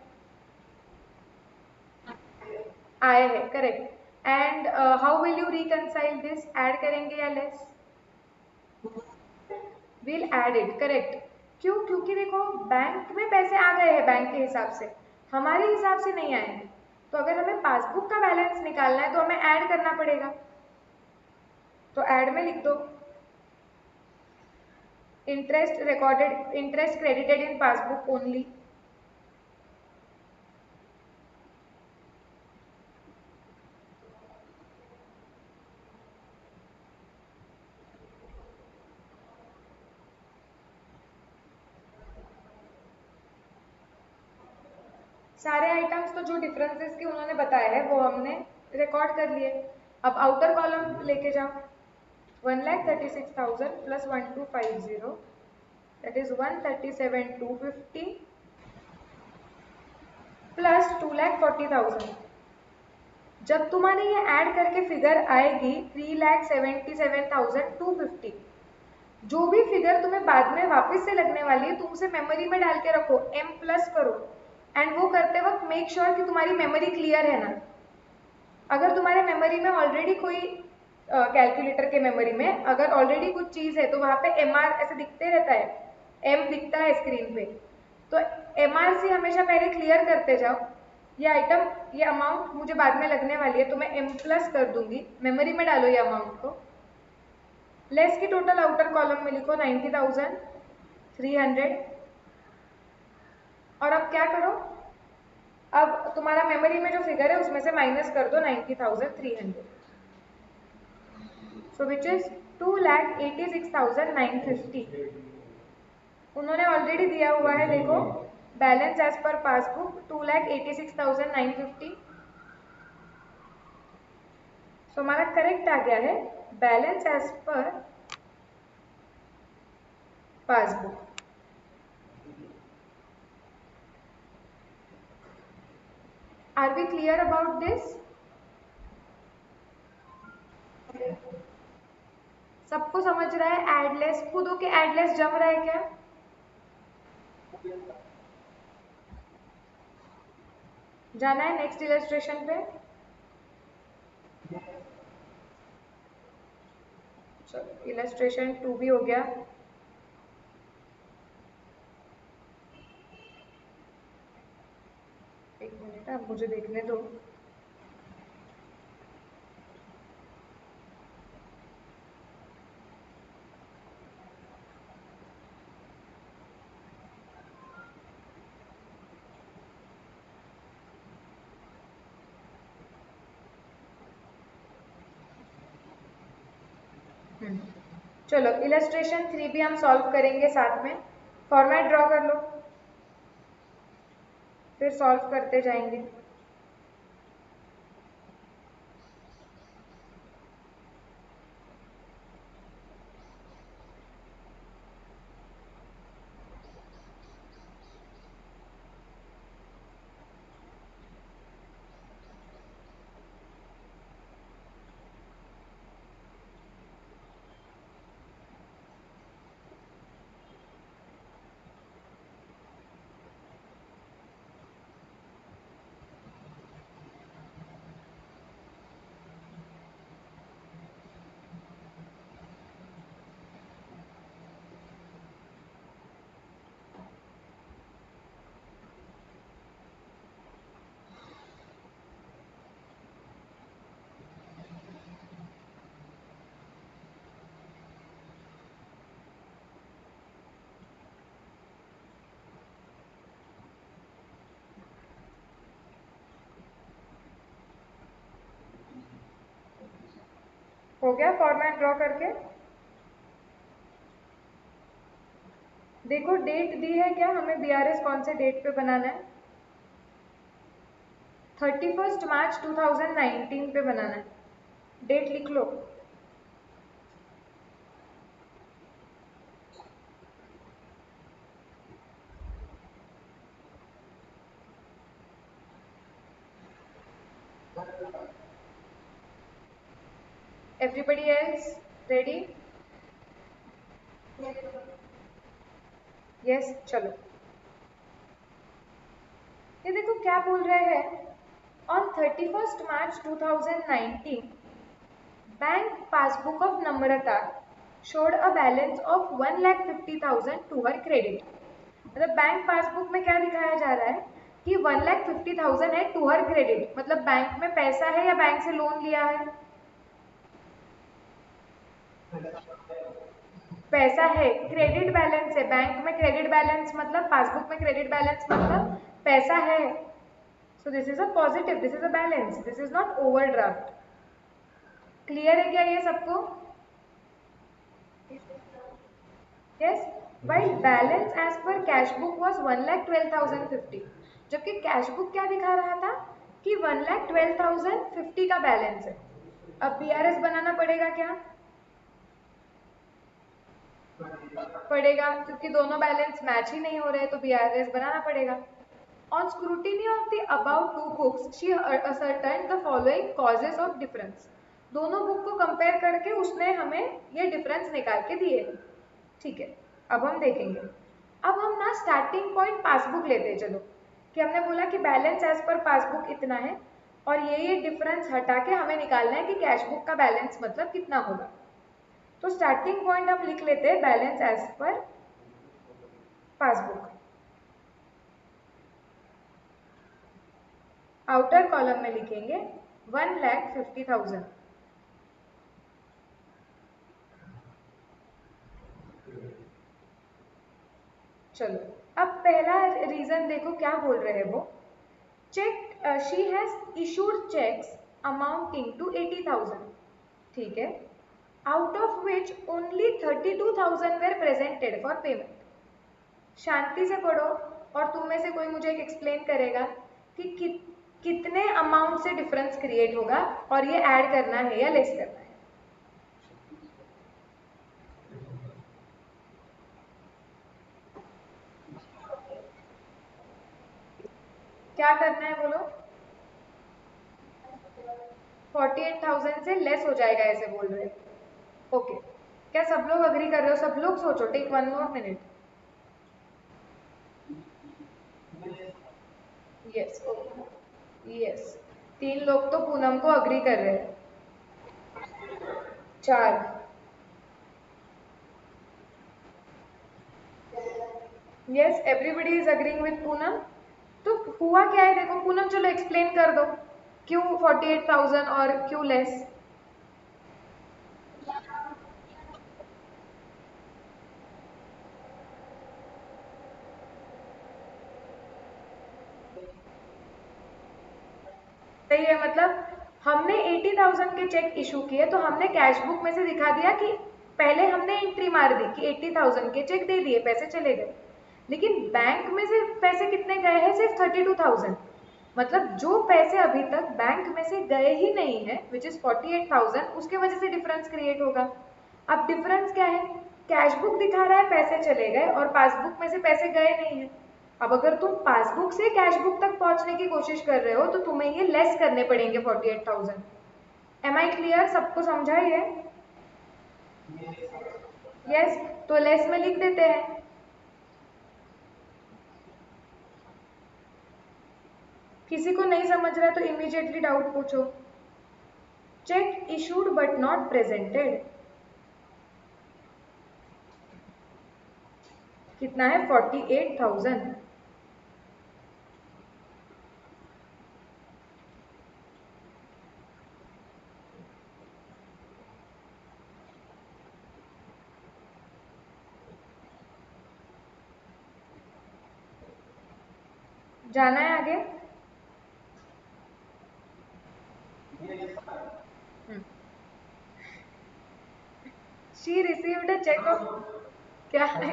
आए हैं, correct. And how will you reconcile this, add करेंगे या less? Will add it, correct. क्यों? क्योंकि देखो बैंक में पैसे आ गए हैं बैंक के हिसाब से, हमारे हिसाब से नहीं आए हैं, तो अगर हमें पासबुक का बैलेंस निकालना है तो हमें ऐड करना पड़ेगा, तो ऐड में लिख दो interest recorded, interest credited in passbook only. सारे आइटम्स तो जो डिफरेंसेस की उन्होंने बताया है वो हमने रिकॉर्ड कर लिए। अब आउटर कॉलम लेके जाओ, 1,36,000 प्लस 1250, दैट इज 137,250 प्लस 2,40,000। जब तुम्हारे ये ऐड करके फिगर आएगी 3,77,250, जो भी फिगर तुम्हें बाद में वापस से लगने वाली है तुम उसे मेमोरी में डाल के रखो, m प्लस करो, एंड वो करते वक्त मेक श्योर कि तुम्हारी मेमोरी क्लियर है ना। अगर तुम्हारे मेमोरी में ऑलरेडी कोई कैलकुलेटर के मेमोरी में अगर ऑलरेडी कुछ चीज है तो वहां पे MR ऐसे दिखते रहता है, M दिखता है स्क्रीन पे, तो MRC हमेशा पहले क्लियर करते जाओ। ये आइटम, ये अमाउंट मुझे बाद में लगने वाली है तो मैं M प्लस कर दूंगी, मेमोरी में डालो ये अमाउंट को। लेस की टोटल आउटर कॉलम में लिखो 90,300, और अब क्या करो, अब तुम्हारा मेमोरी में जो फिगर है उसमें से माइनस कर दो 90,300, सो विच इज 2,86,950। उन्होंने ऑलरेडी दिया हुआ है, देखो balance as per passbook 2,86,950। So हमारा करेक्ट आ गया है balance as per passbook. Are we clear about this? सबको समझ रहा है? एडलेस खुद होके एडलेस जम रहा है क्या? जाना है नेक्स्ट इलस्ट्रेशन पे? चलो इलस्ट्रेशन 2 भी हो गया। एक मिनट आप मुझे देखने दो। चलो इलस्ट्रेशन 3 भी हम सॉल्व करेंगे साथ में। फॉर्मेट ड्रॉ कर लो, फिर सॉल्व करते जाएंगे। हो गया फॉर्मेट ड्रॉ करके? देखो डेट दी है क्या हमें? बीआरएस कौन से डेट पे बनाना है? 31 मार्च 2019 पे बनाना है। डेट लिख लो। Everybody else ready? यस चलो। ये देखो क्या बोल रहे हैं, on 31 March 2019 bank passbook of Namrata showed a balance of 1,50,000 to her credit। मतलब बैंक पासबुक में क्या दिखाया जा रहा है कि 1,50,000 है टू हर क्रेडिट, मतलब बैंक में पैसा है या बैंक से लोन लिया है? पैसा है, क्रेडिट बैलेंस है। बैंक में क्रेडिट बैलेंस मतलब, पासबुक में क्रेडिट बैलेंस मतलब पैसा है। So this is a positive, this is a balance, this is not overdraft. Clear है क्या ये सबको? Yes. While balance as per cash book was 1,12,050, जबकि कैश बुक क्या दिखा रहा था कि 1,12,050 का बैलेंस है। अब बीआरएस बनाना पड़ेगा क्या? पड़ेगा, क्योंकि दोनों बैलेंस मैच ही नहीं हो रहे, तो बीआरएस बनाना पड़ेगा। On scrutiny of the about two books she ascertained the following causes of difference. दोनों बुक को कंपेयर करके उसने हमें ये डिफरेंस निकाल के दिए। ठीक है, अब हम देखेंगे। अब हम ना स्टार्टिंग पॉइंट पासबुक लेते हैं। चलो कि हमने बोला कि बैलेंस एज पर पासबुक इतना है और ये डिफरेंस हटा के हमें निकालना है कि कैश बुक का बैलेंस मतलब कितना होगा। तो स्टार्टिंग पॉइंट हम लिख लेते हैं balance as per passbook. Outer column में लिखेंगे 1,50,000। चलो अब पहला रीजन देखो क्या बोल रहे हैं वो। Cheque she has issued cheques amounting to 80,000। ठीक है, out of which only 32,000 were presented for payment. शांति से पढ़ो और तुम में से कोई मुझे एक एक्सप्लेन करेगा कि कितने अमाउंट से डिफरेंस क्रिएट होगा और ये ऐड करना है या लेस करना है। क्या करना है बोलो? 48,000 से लेस हो जाएगा ऐसे बोल रहे हो? ओके, क्या सब लोग अग्री कर रहे हो? सब लोग सोचो, take 1 more minute। Yes, yes, 3 लोग तो पूनम को अग्री कर रहे हैं। 4। Yes, everybody is agreeing with Poonam. तो हुआ क्या है देखो पूनम, चलो एक्सप्लेन कर दो क्यों 48,000 और क्यों लेस। सही है, मतलब हमने 80,000 के चेक इशू किए तो हमने कैश बुक में से दिखा दिया कि पहले हमने एंट्री मार दी कि 80,000 के चेक दे दिए, पैसे चले गए। लेकिन बैंक में से पैसे कितने गए हैं? सिर्फ 32,000। मतलब जो पैसे अभी तक बैंक में से गए ही नहीं है, विच इज 48,000, उसके वजह से डिफरेंस क्रिएट होगा। अब डिफरेंस क्या है? कैश बुक दिखा रहा है पैसे चले गए और पासबुक में से पैसे गए नहीं है। अब अगर तुम पासबुक से कैश बुक तक पहुंचने की कोशिश कर रहे हो तो तुम्हें ये लेस करने पड़ेंगे 48,000। Am I clear? सबको समझा ही है? यस, तो लेस में लिख देते हैं। किसी को नहीं समझ रहा है तो इमीडिएटली डाउट पूछो। Cheque issued but not presented कितना है? 48,000। जाना है आगे? She received a cheque of, क्या है?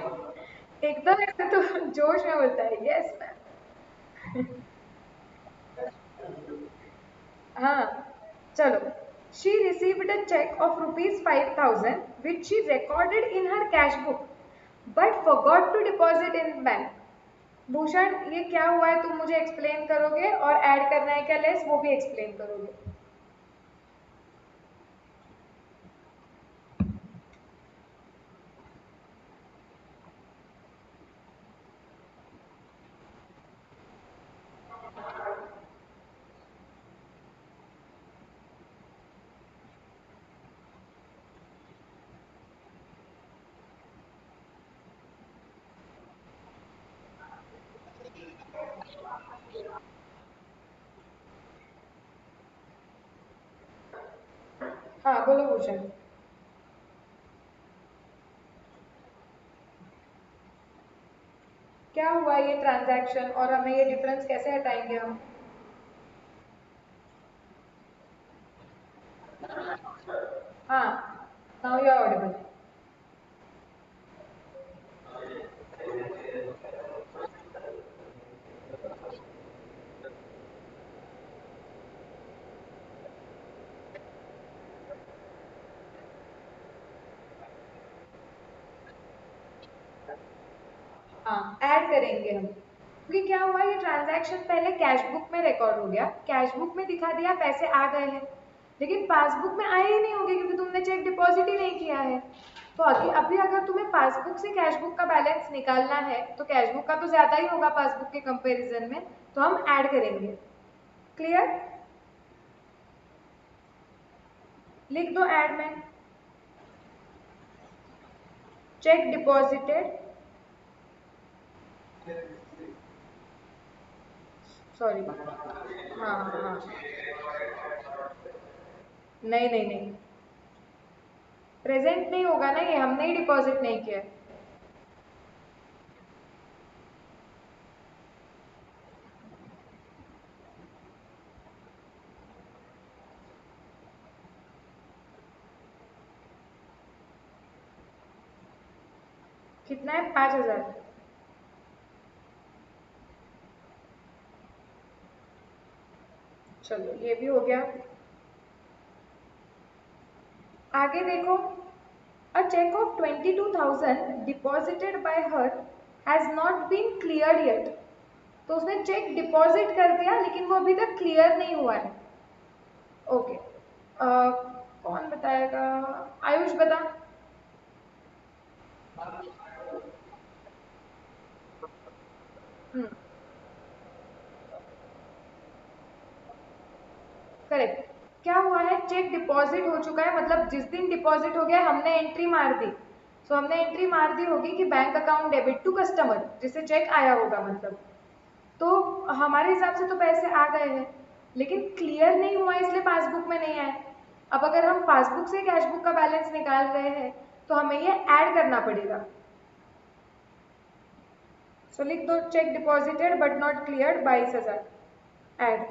एकदम ऐसे तो जोश में बोलता है यस मैम। हाँ, चलो। She received a cheque of ₹5,000 which she recorded in her cash book but forgot to deposit in bank। Bhushan, ये क्या हुआ है तुम मुझे एक्सप्लेन करोगे, और ऐड करना है क्या लेस वो भी एक्सप्लेन करोगे? हाँ बोलो भूषण। क्या हुआ ये ट्रांजैक्शन, और हमें ये डिफरेंस कैसे हटाएंगे हम? हाँ, नाउ यू आर ऑडिबल। हाँ, ऐड करेंगे हम, क्योंकि क्या हुआ ये ट्रांजैक्शन पहले कैश बुक में रिकॉर्ड हो गया, कैश बुक में दिखा दिया पैसे आ गए हैं, लेकिन पासबुक में आए ही नहीं होंगे क्योंकि तुमने चेक डिपॉजिट ही नहीं किया है। तो अभी अभी अगर तुम्हें पासबुक से कैश बुक का बैलेंस निकालना है तो कैश बुक का तो ज्यादा ही होगा पासबुक के कंपैरिजन में, तो हम ऐड करेंगे। क्लियर? लिख दो ऐड में, चेक डिपॉजिटेड, सॉरी, हाँ हाँ, नहीं नहीं नहीं, प्रेजेंट नहीं होगा ना, ये हमने ही डिपॉजिट नहीं किया। कितना है? 5,000। चलो ये भी हो गया। आगे देखो, a cheque of 22,000 deposited by her has not been cleared yet. तो उसने चेक डिपॉजिट कर दिया लेकिन वो अभी तक क्लियर नहीं हुआ है। ओके, कौन बताएगा? आयुष बता। हम्म, करेक्ट। क्या हुआ है, चेक डिपॉजिट हो चुका है, मतलब जिस दिन डिपॉजिट हो गया हमने एंट्री मार दी। सो हमने एंट्री मार दी होगी कि bank account debit to customer, जिससे चेक आया होगा मतलब। तो हमारे हिसाब से तो पैसे आ गए हैं, लेकिन क्लियर नहीं हुआ इसलिए पासबुक में नहीं आए। अब अगर हम पासबुक से कैशबुक का बैलेंस निकाल रहे हैं तो हमें ये ऐड करना पड़ेगा। सो लिख दो, check deposited but not cleared 22,000, add.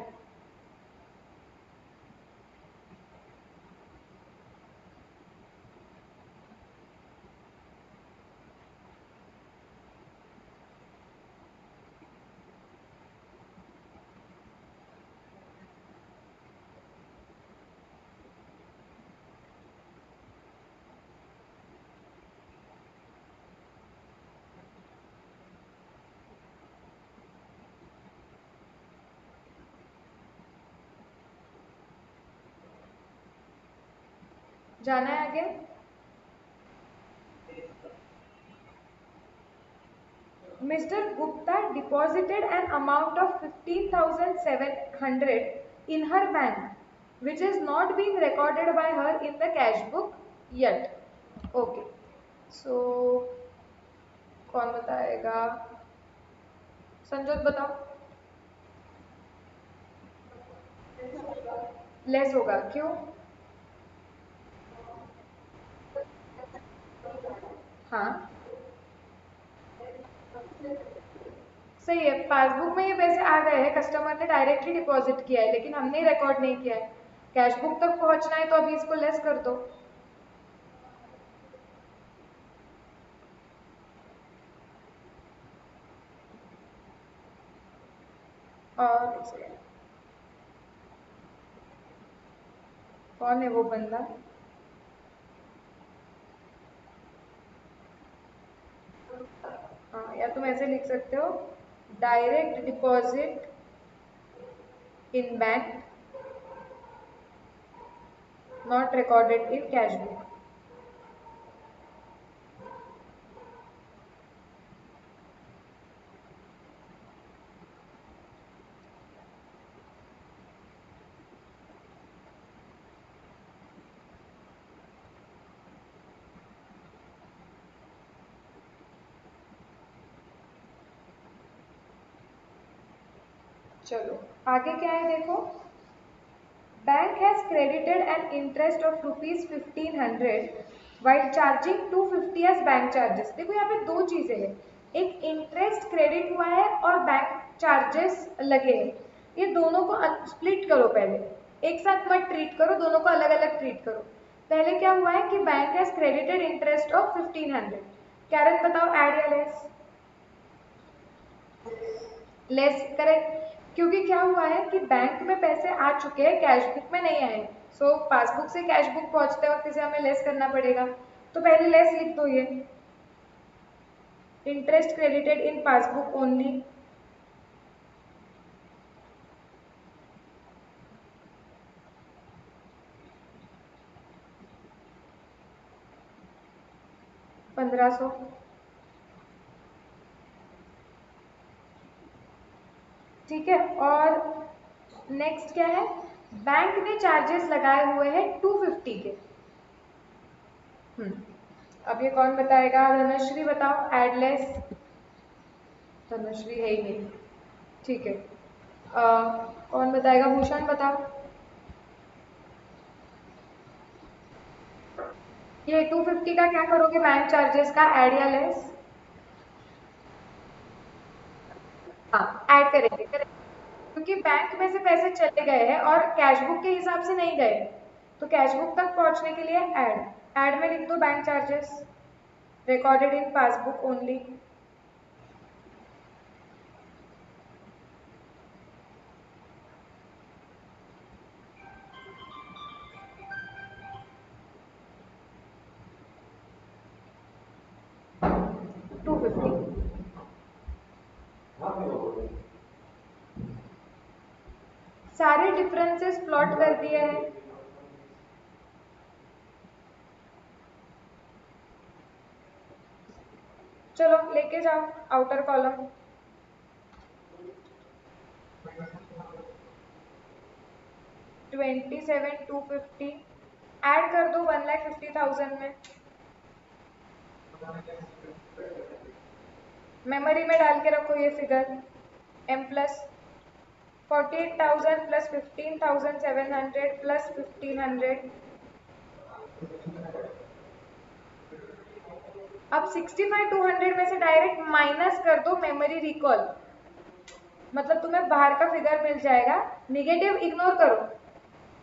जाना है आगे? Mr. Gupta deposited an amount of 15,700 in her bank, which is not being recorded by her in the cash book yet. Okay. So, कौन बताएगा? संजोत बताओ। लेस होगा क्यों? हाँ, सही है। पासबुक में ये पैसे आ गए हैं, कस्टमर ने डायरेक्टली डिपॉजिट किया है, लेकिन हमने रिकॉर्ड नहीं किया है। कैश बुक तक पहुंचना है तो अभी इसको लेस कर दो। और एक सेकेंड, कौन है वो बंदा? हाँ, या तुम ऐसे लिख सकते हो, direct deposit in bank not recorded in cash book. चलो आगे क्या है देखो। Bank has credited an interest of ₹1,500 while charging 250 as bank charges. देखो यहाँ पे दो चीजें हैं, एक इंटरेस्ट क्रेडिट हुआ है और बैंक चार्जेस लगे हैं। ये दोनों को स्प्लिट करो पहले, एक साथ मत ट्रीट करो, दोनों को अलग अलग ट्रीट करो। पहले क्या हुआ है कि bank has credited interest of 1,500। कैरन बताओ, ऐड या लेस? Less, correct. क्योंकि क्या हुआ है कि बैंक में पैसे आ चुके हैं, कैश बुक में नहीं आए। सो पासबुक से कैश बुक पहुंचते वक्त इसे हमें लेस करना पड़ेगा। तो पहले लेस लिख दो, ये interest credited in passbook only. 1,500। ठीक है, और नेक्स्ट क्या है, बैंक ने चार्जेस लगाए हुए हैं 250 के। अब ये कौन बताएगा? धनश्री बताओ, एडलेस। धनश्री है ही नहीं, ठीक है। कौन बताएगा? भूषण बताओ। ये 250 का क्या करोगे बैंक चार्जेस का, ऐड या लेस? हाँ, ऐड करेंगे, करेंगे। क्योंकि बैंक में से पैसे चले गए हैं और कैश बुक के हिसाब से नहीं गए, तो कैश बुक तक पहुंचने के लिए ऐड। ऐड में लिख दो bank charges recorded in passbook only. Two fifty. सारे डिफरेंसेस प्लॉट कर दिए हैं। चलो लेके जाओ आउटर कॉलम। 27,250 ऐड कर दो 1,50,000 में। मेमोरी में डाल के रखो ये figure. m plus 48,000 plus 15,700 plus 1,500। अब 65,200 में से डायरेक्ट माइनस कर दो मेमोरी रिकॉल, मतलब तुम्हें बाहर का फिगर मिल जाएगा। निगेटिव इग्नोर करो।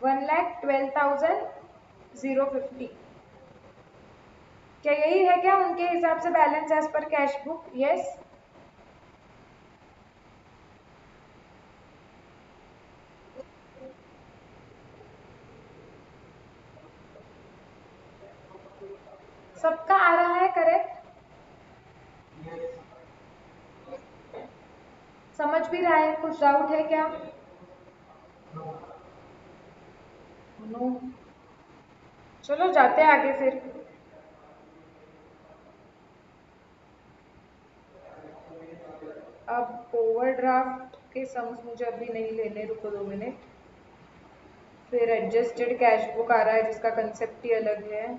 1,12,050। क्या यही है क्या उनके हिसाब से balance as per cash book? Yes. सबका आ रहा है करेक्ट? समझ भी रहा है? कुछ डाउट है क्या? नो। चलो जाते हैं आगे फिर। अब ओवरड्राफ्ट के सम्स मुझे अभी नहीं लेने, रुको 2 मिनट। फिर एडजस्टेड कैश बुक आ रहा है जिसका कंसेप्ट ही अलग है।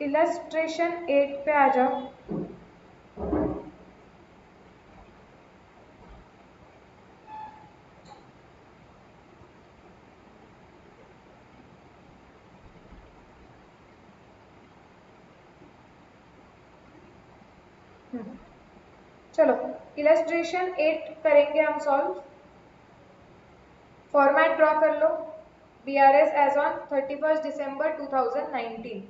इलस्ट्रेशन 8 पे आ जाओ। चलो इलस्ट्रेशन 8 करेंगे हम सॉल्व। फॉर्मेट ड्रॉ कर लो। BRS एज ऑन 31 दिसंबर 2019।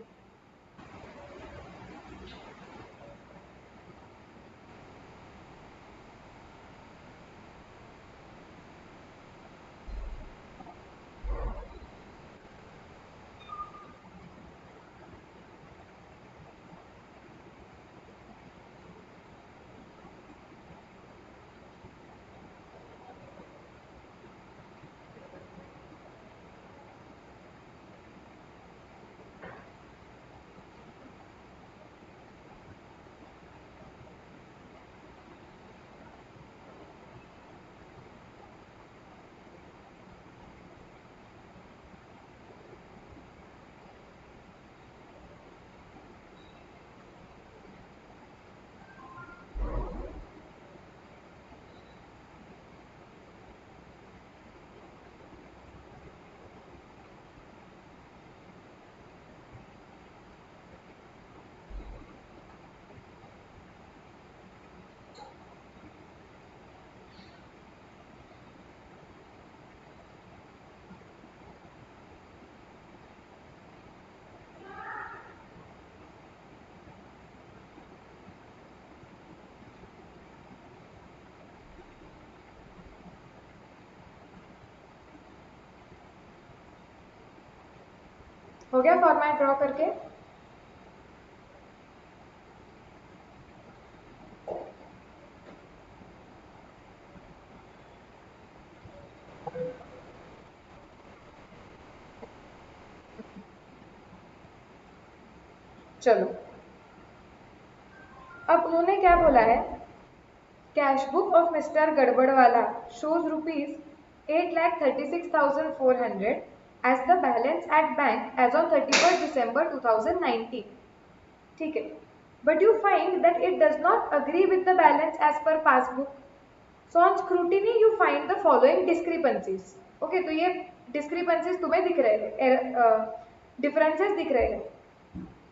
हो गया फॉर्मेट ड्रॉ करके? चलो अब उन्होंने क्या बोला है? Cash book of mister Gadbadwala shows rupees 8,36,400 as the balance at bank as on 31st December 2019. ठीक है, but you find that it does not agree with the balance as per passbook. So on scrutiny you find the following discrepancies. Okay, तो ये discrepancies तुम्हें दिख रहे हैं, differences दिख रहे हैं।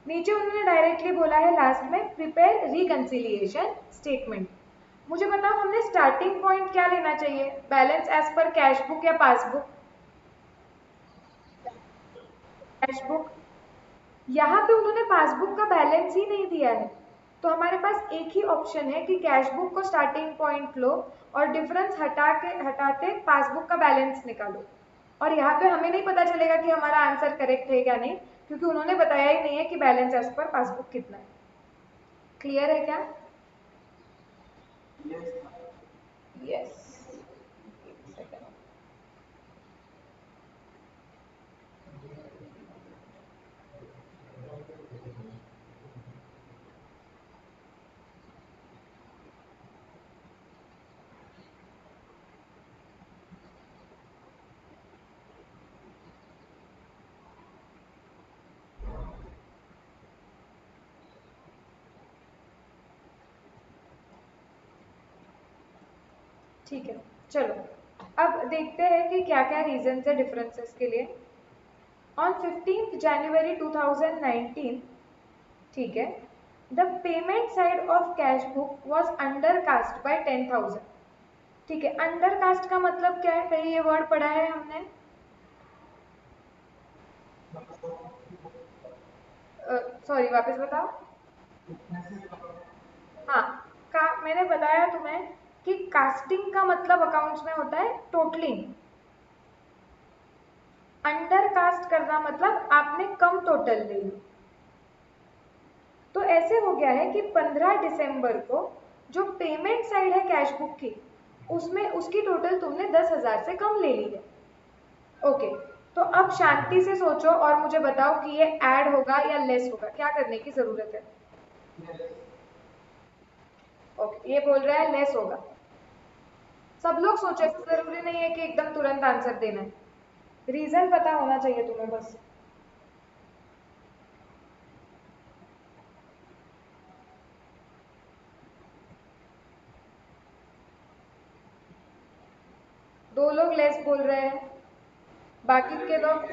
नीचे उन्होंने डायरेक्टली बोला है लास्ट में प्रिपेयर रिकंसिलिएशन स्टेटमेंट। मुझे बताओ हमने स्टार्टिंग पॉइंट क्या लेना चाहिए? Balance as per cash book या पासबुक? Cash book. यहाँ पे उन्होंने पासबुक का बैलेंस ही नहीं दिया है। तो हमारे पास एक ही ऑप्शन है कि कैश बुक को स्टार्टिंग पॉइंट लो और डिफरेंस हटाते पासबुक का बैलेंस निकालो। और यहाँ पे हमें नहीं पता चलेगा कि हमारा आंसर करेक्ट है क्या नहीं, क्योंकि उन्होंने बताया ही नहीं है कि बैलेंस एज पर पासबुक कितना है। क्लियर है क्या? यस। ठीक है, चलो अब देखते हैं कि क्या क्या रीजंस है डिफरेंसेस के लिए। ऑन 15th January 2019, ठीक है, the payment side of cash book was undercast bye 10,000। ठीक है, अंडरकास्ट का मतलब क्या है? कहीं ये वर्ड पढ़ा है हमने? सॉरी, वापस बताओ। हाँ, मैंने बताया तुम्हें कि कास्टिंग का मतलब अकाउंट्स में होता है टोटलिंग। अंडर कास्ट करना मतलब आपने कम टोटल ले ली। तो ऐसे हो गया है कि 15 दिसंबर को जो पेमेंट साइड है कैश बुक की, उसमें उसकी टोटल तुमने 10,000 से कम ले ली है। ओके, तो अब शांति से सोचो और मुझे बताओ कि ये ऐड होगा या लेस होगा, क्या करने की जरूरत है? ओके, ये बोल रहा है लेस होगा। सब लोग सोचे, जरूरी नहीं है कि एकदम तुरंत आंसर देना है, रीजन पता होना चाहिए तुम्हें बस। दो लोग लेस बोल रहे हैं, बाकी के लोग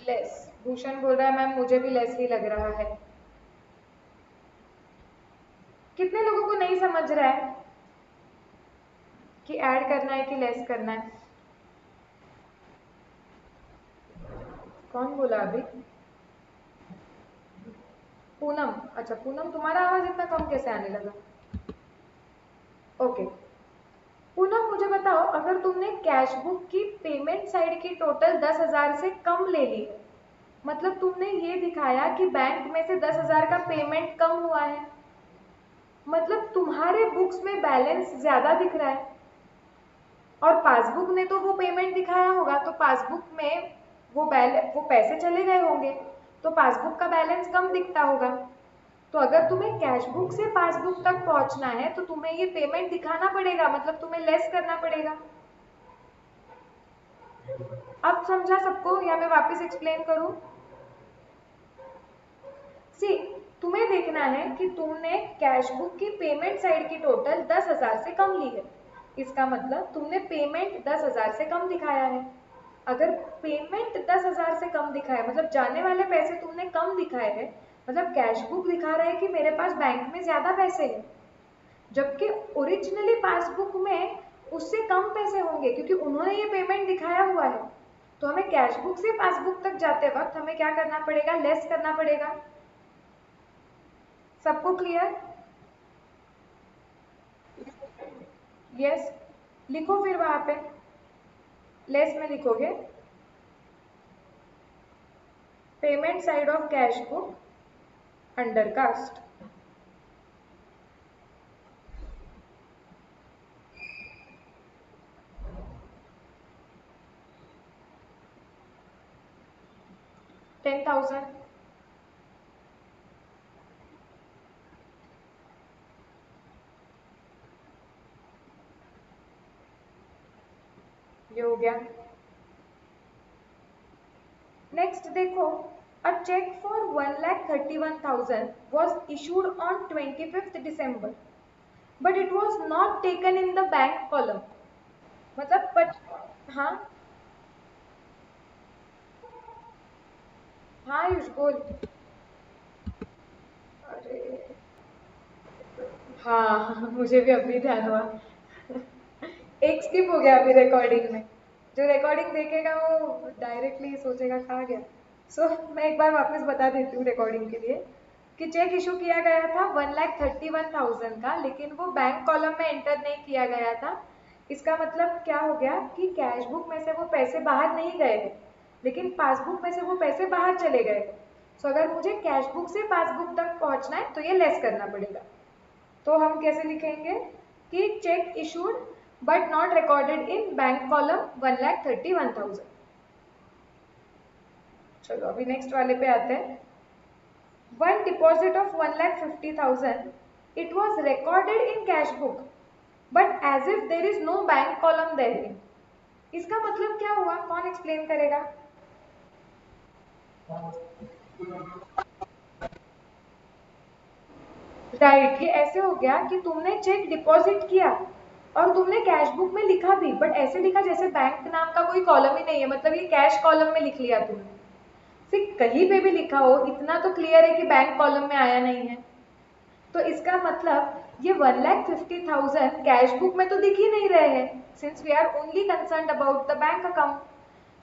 लेस। भूषण बोल रहा है मैम मुझे भी लेस ही लग रहा है। कितने लोगों को नहीं समझ रहा है कि ऐड करना है कि लेस करना है? कौन बोला अभी? पूनम। अच्छा पूनम, तुम्हारा आवाज इतना कम कैसे आने लगा? ओके, पूनम मुझे बताओ, अगर तुमने कैश बुक की पेमेंट साइड की टोटल 10,000 से कम ले ली है, मतलब तुमने ये दिखाया कि बैंक में से 10,000 का पेमेंट कम हुआ है, मतलब तुम्हारे बुक्स में बैलेंस ज्यादा दिख रहा है और पासबुक ने तो वो पेमेंट दिखाया होगा, तो पासबुक में वो पैसे चले गए होंगे, तो पासबुक का बैलेंस कम दिखता होगा। तो अगर तुम्हें कैश बुक से पासबुक तक पहुंचना है तो तुम्हें ये पेमेंट दिखाना पड़ेगा, मतलब तुम्हें लेस करना पड़ेगा। अब समझा सबको या मैं वापस एक्सप्लेन करूं? सी, तुम्हें देखना है कि तुमने कैश बुक की पेमेंट साइड की टोटल 10,000 से कम ली है, इसका मतलब तुमने पेमेंट 10,000 से कम दिखाया है। अगर पेमेंट 10,000 से कम दिखाया मतलब जाने वाले पैसे तुमने कम दिखाए हैं, मतलब कैश बुक दिखा रहा है कि मेरे पास बैंक में ज्यादा पैसे हैं, जबकि ओरिजिनली पासबुक में उससे कम पैसे होंगे क्योंकि उन्होंने ये पेमेंट दिखाया हुआ है। तो हमें कैश बुक से पासबुक तक जाते वक्त हमें क्या करना पड़ेगा? लेस करना पड़ेगा। सबको क्लियर? यस, लिखो फिर वहां पे लेस में लिखोगे payment side of cash book under cost. $10,000। ये हो गया। नेक्स्ट देखो, a cheque for 1,31,000 was issued on 25th December, but it was not taken in the bank column। मतलब हाँ हाँ आयुष बोल। अरे हाँ मुझे भी अभी ध्यान हुआ। एक स्किप हो गया अभी रिकॉर्डिंग में। जो रिकॉर्डिंग देखेगा वो डायरेक्टली सोचेगा कहाँ गया। मैं एक बार वापस बता देती हूँ रिकॉर्डिंग के लिए। कि चेक इशू किया गया था 1,31,000 का, लेकिन वो बैंक कॉलम में एंटर नहीं किया गया था। इसका मतलब क्या हो गया कि कैश बुक में से वो पैसे बाहर नहीं गए थे, लेकिन पासबुक में से वो पैसे बाहर चले गए थे। सो अगर मुझे कैश बुक से पासबुक तक पहुंचना है तो ये लेस करना पड़ेगा। तो हम कैसे लिखेंगे कि check issued but not recorded in bank column 1,31,000। चलो अभी नेक्स्ट वाले पे आते हैं। One deposit of 1,50,000, it was recorded in cash book, but as if there is no bank column therein. इसका मतलब क्या हुआ, कौन एक्सप्लेन करेगा? राइट, ये ऐसे हो गया कि तुमने चेक डिपॉजिट किया और तुमने कैश बुक में लिखा भी, बट ऐसे लिखा जैसे बैंक नाम का कोई कॉलम ही नहीं है, मतलब ये कैश कॉलम में लिख लिया तुमने। फिर कहीं पे भी लिखा हो, इतना तो क्लियर है कि बैंक कॉलम में आया नहीं है। तो इसका मतलब ये 1,50,000 कैश बुक में तो दिख ही नहीं रहे हैं, since we are only concerned about the bank account.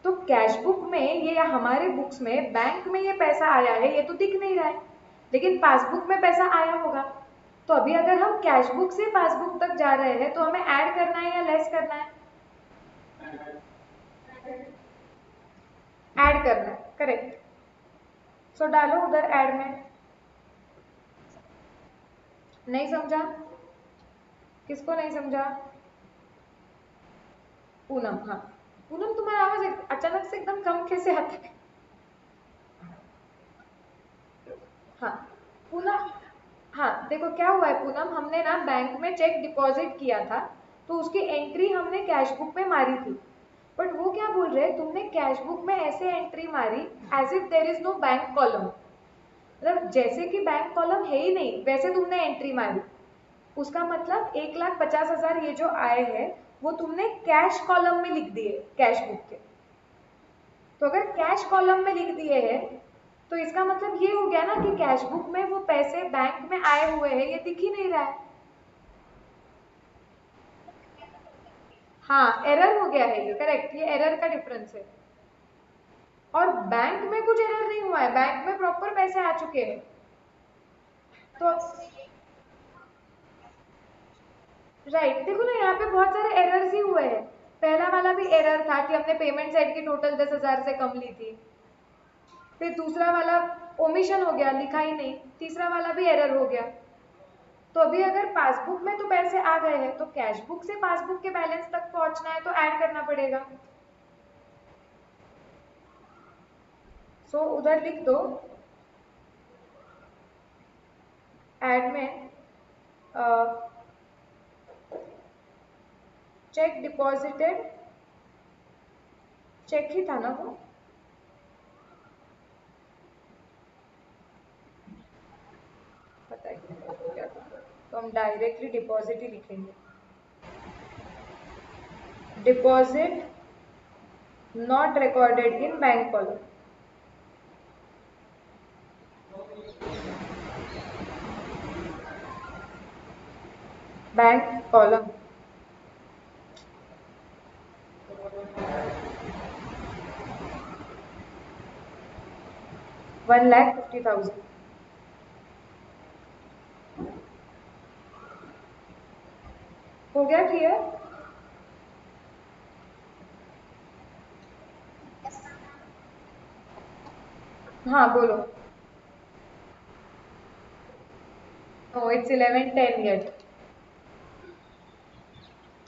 तो कैश बुक में ये हमारे बुक्स में बैंक में ये पैसा आया है, ये तो दिख नहीं रहा है, लेकिन पासबुक में पैसा आया होगा। तो अभी अगर हम कैश बुक से पासबुक तक जा रहे हैं तो हमें ऐड करना है या लेस करना है? ऐड करना है, करेक्ट। सो डालो उधर ऐड में। नहीं समझा? किसको नहीं समझा? पूनम, हाँ। पूनम, तुम्हारा आवाज अचानक से एकदम कम कैसे आता है? हाँ पूनम, हाँ देखो क्या हुआ है पूनम, हमने ना बैंक में चेक डिपॉजिट किया था, तो उसकी एंट्री हमने कैश बुक में मारी थी। बट वो क्या बोल रहे हैं, तुमने कैश बुक में ऐसे एंट्री मारी as if there is no bank column, मतलब जैसे कि बैंक कॉलम है ही नहीं वैसे तुमने एंट्री मारी। उसका मतलब 1,50,000 ये जो आए हैं वो तुमने कैश कॉलम में लिख दिए कैश बुक के। तो अगर कैश कॉलम में लिख दिए हैं तो इसका मतलब ये हो गया ना कि कैश बुक में वो पैसे बैंक में आए हुए हैं, ये दिख ही नहीं रहा है। हाँ एरर हो गया है ये, करेक्ट, ये एरर का डिफरेंस है। और बैंक में कुछ एरर नहीं हुआ है, बैंक में प्रॉपर पैसे आ चुके हैं। तो राइट, देखो ना यहाँ पे बहुत सारे एरर्स ही हुए हैं। पहला वाला भी एरर था कि हमने पेमेंट साइड की टोटल 10,000 से कम ली थी। फिर दूसरा वाला ओमिशन हो गया, लिखा ही नहीं। तीसरा वाला भी एरर हो गया। तो अभी अगर पासबुक में तो पैसे आ गए हैं तो कैश बुक से पासबुक के बैलेंस तक पहुंचना है तो ऐड करना पड़ेगा। सो उधर लिख दो ऐड में चेक डिपॉजिटेड, चेक ही था ना वो? बताइए क्या था? तो हम डायरेक्टली डिपॉजिट ही लिखेंगे, deposit not recorded in bank column. Bank column 1,50,000। हो गया क्लियर? हाँ बोलो। No it's 11:10 yet.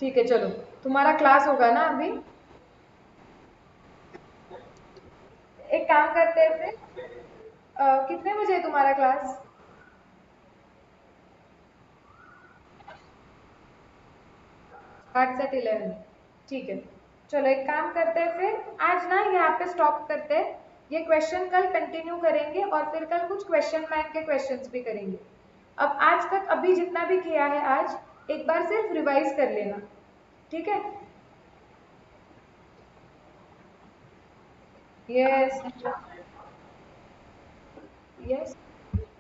ठीक है चलो, तुम्हारा क्लास होगा ना अभी? एक काम करते हैं फिर, कितने बजे है तुम्हारा क्लास? 8 से 11। ठीक है, चलो एक काम करते हैं फिर, आज ना यहाँ पे स्टॉप करते हैं। ये क्वेश्चन कल कंटिन्यू करेंगे और फिर कल कुछ क्वेश्चन बैंक के क्वेश्चंस भी करेंगे। अब आज तक अभी जितना भी किया है आज एक बार सिर्फ रिवाइज कर लेना, ठीक है? यस। यस।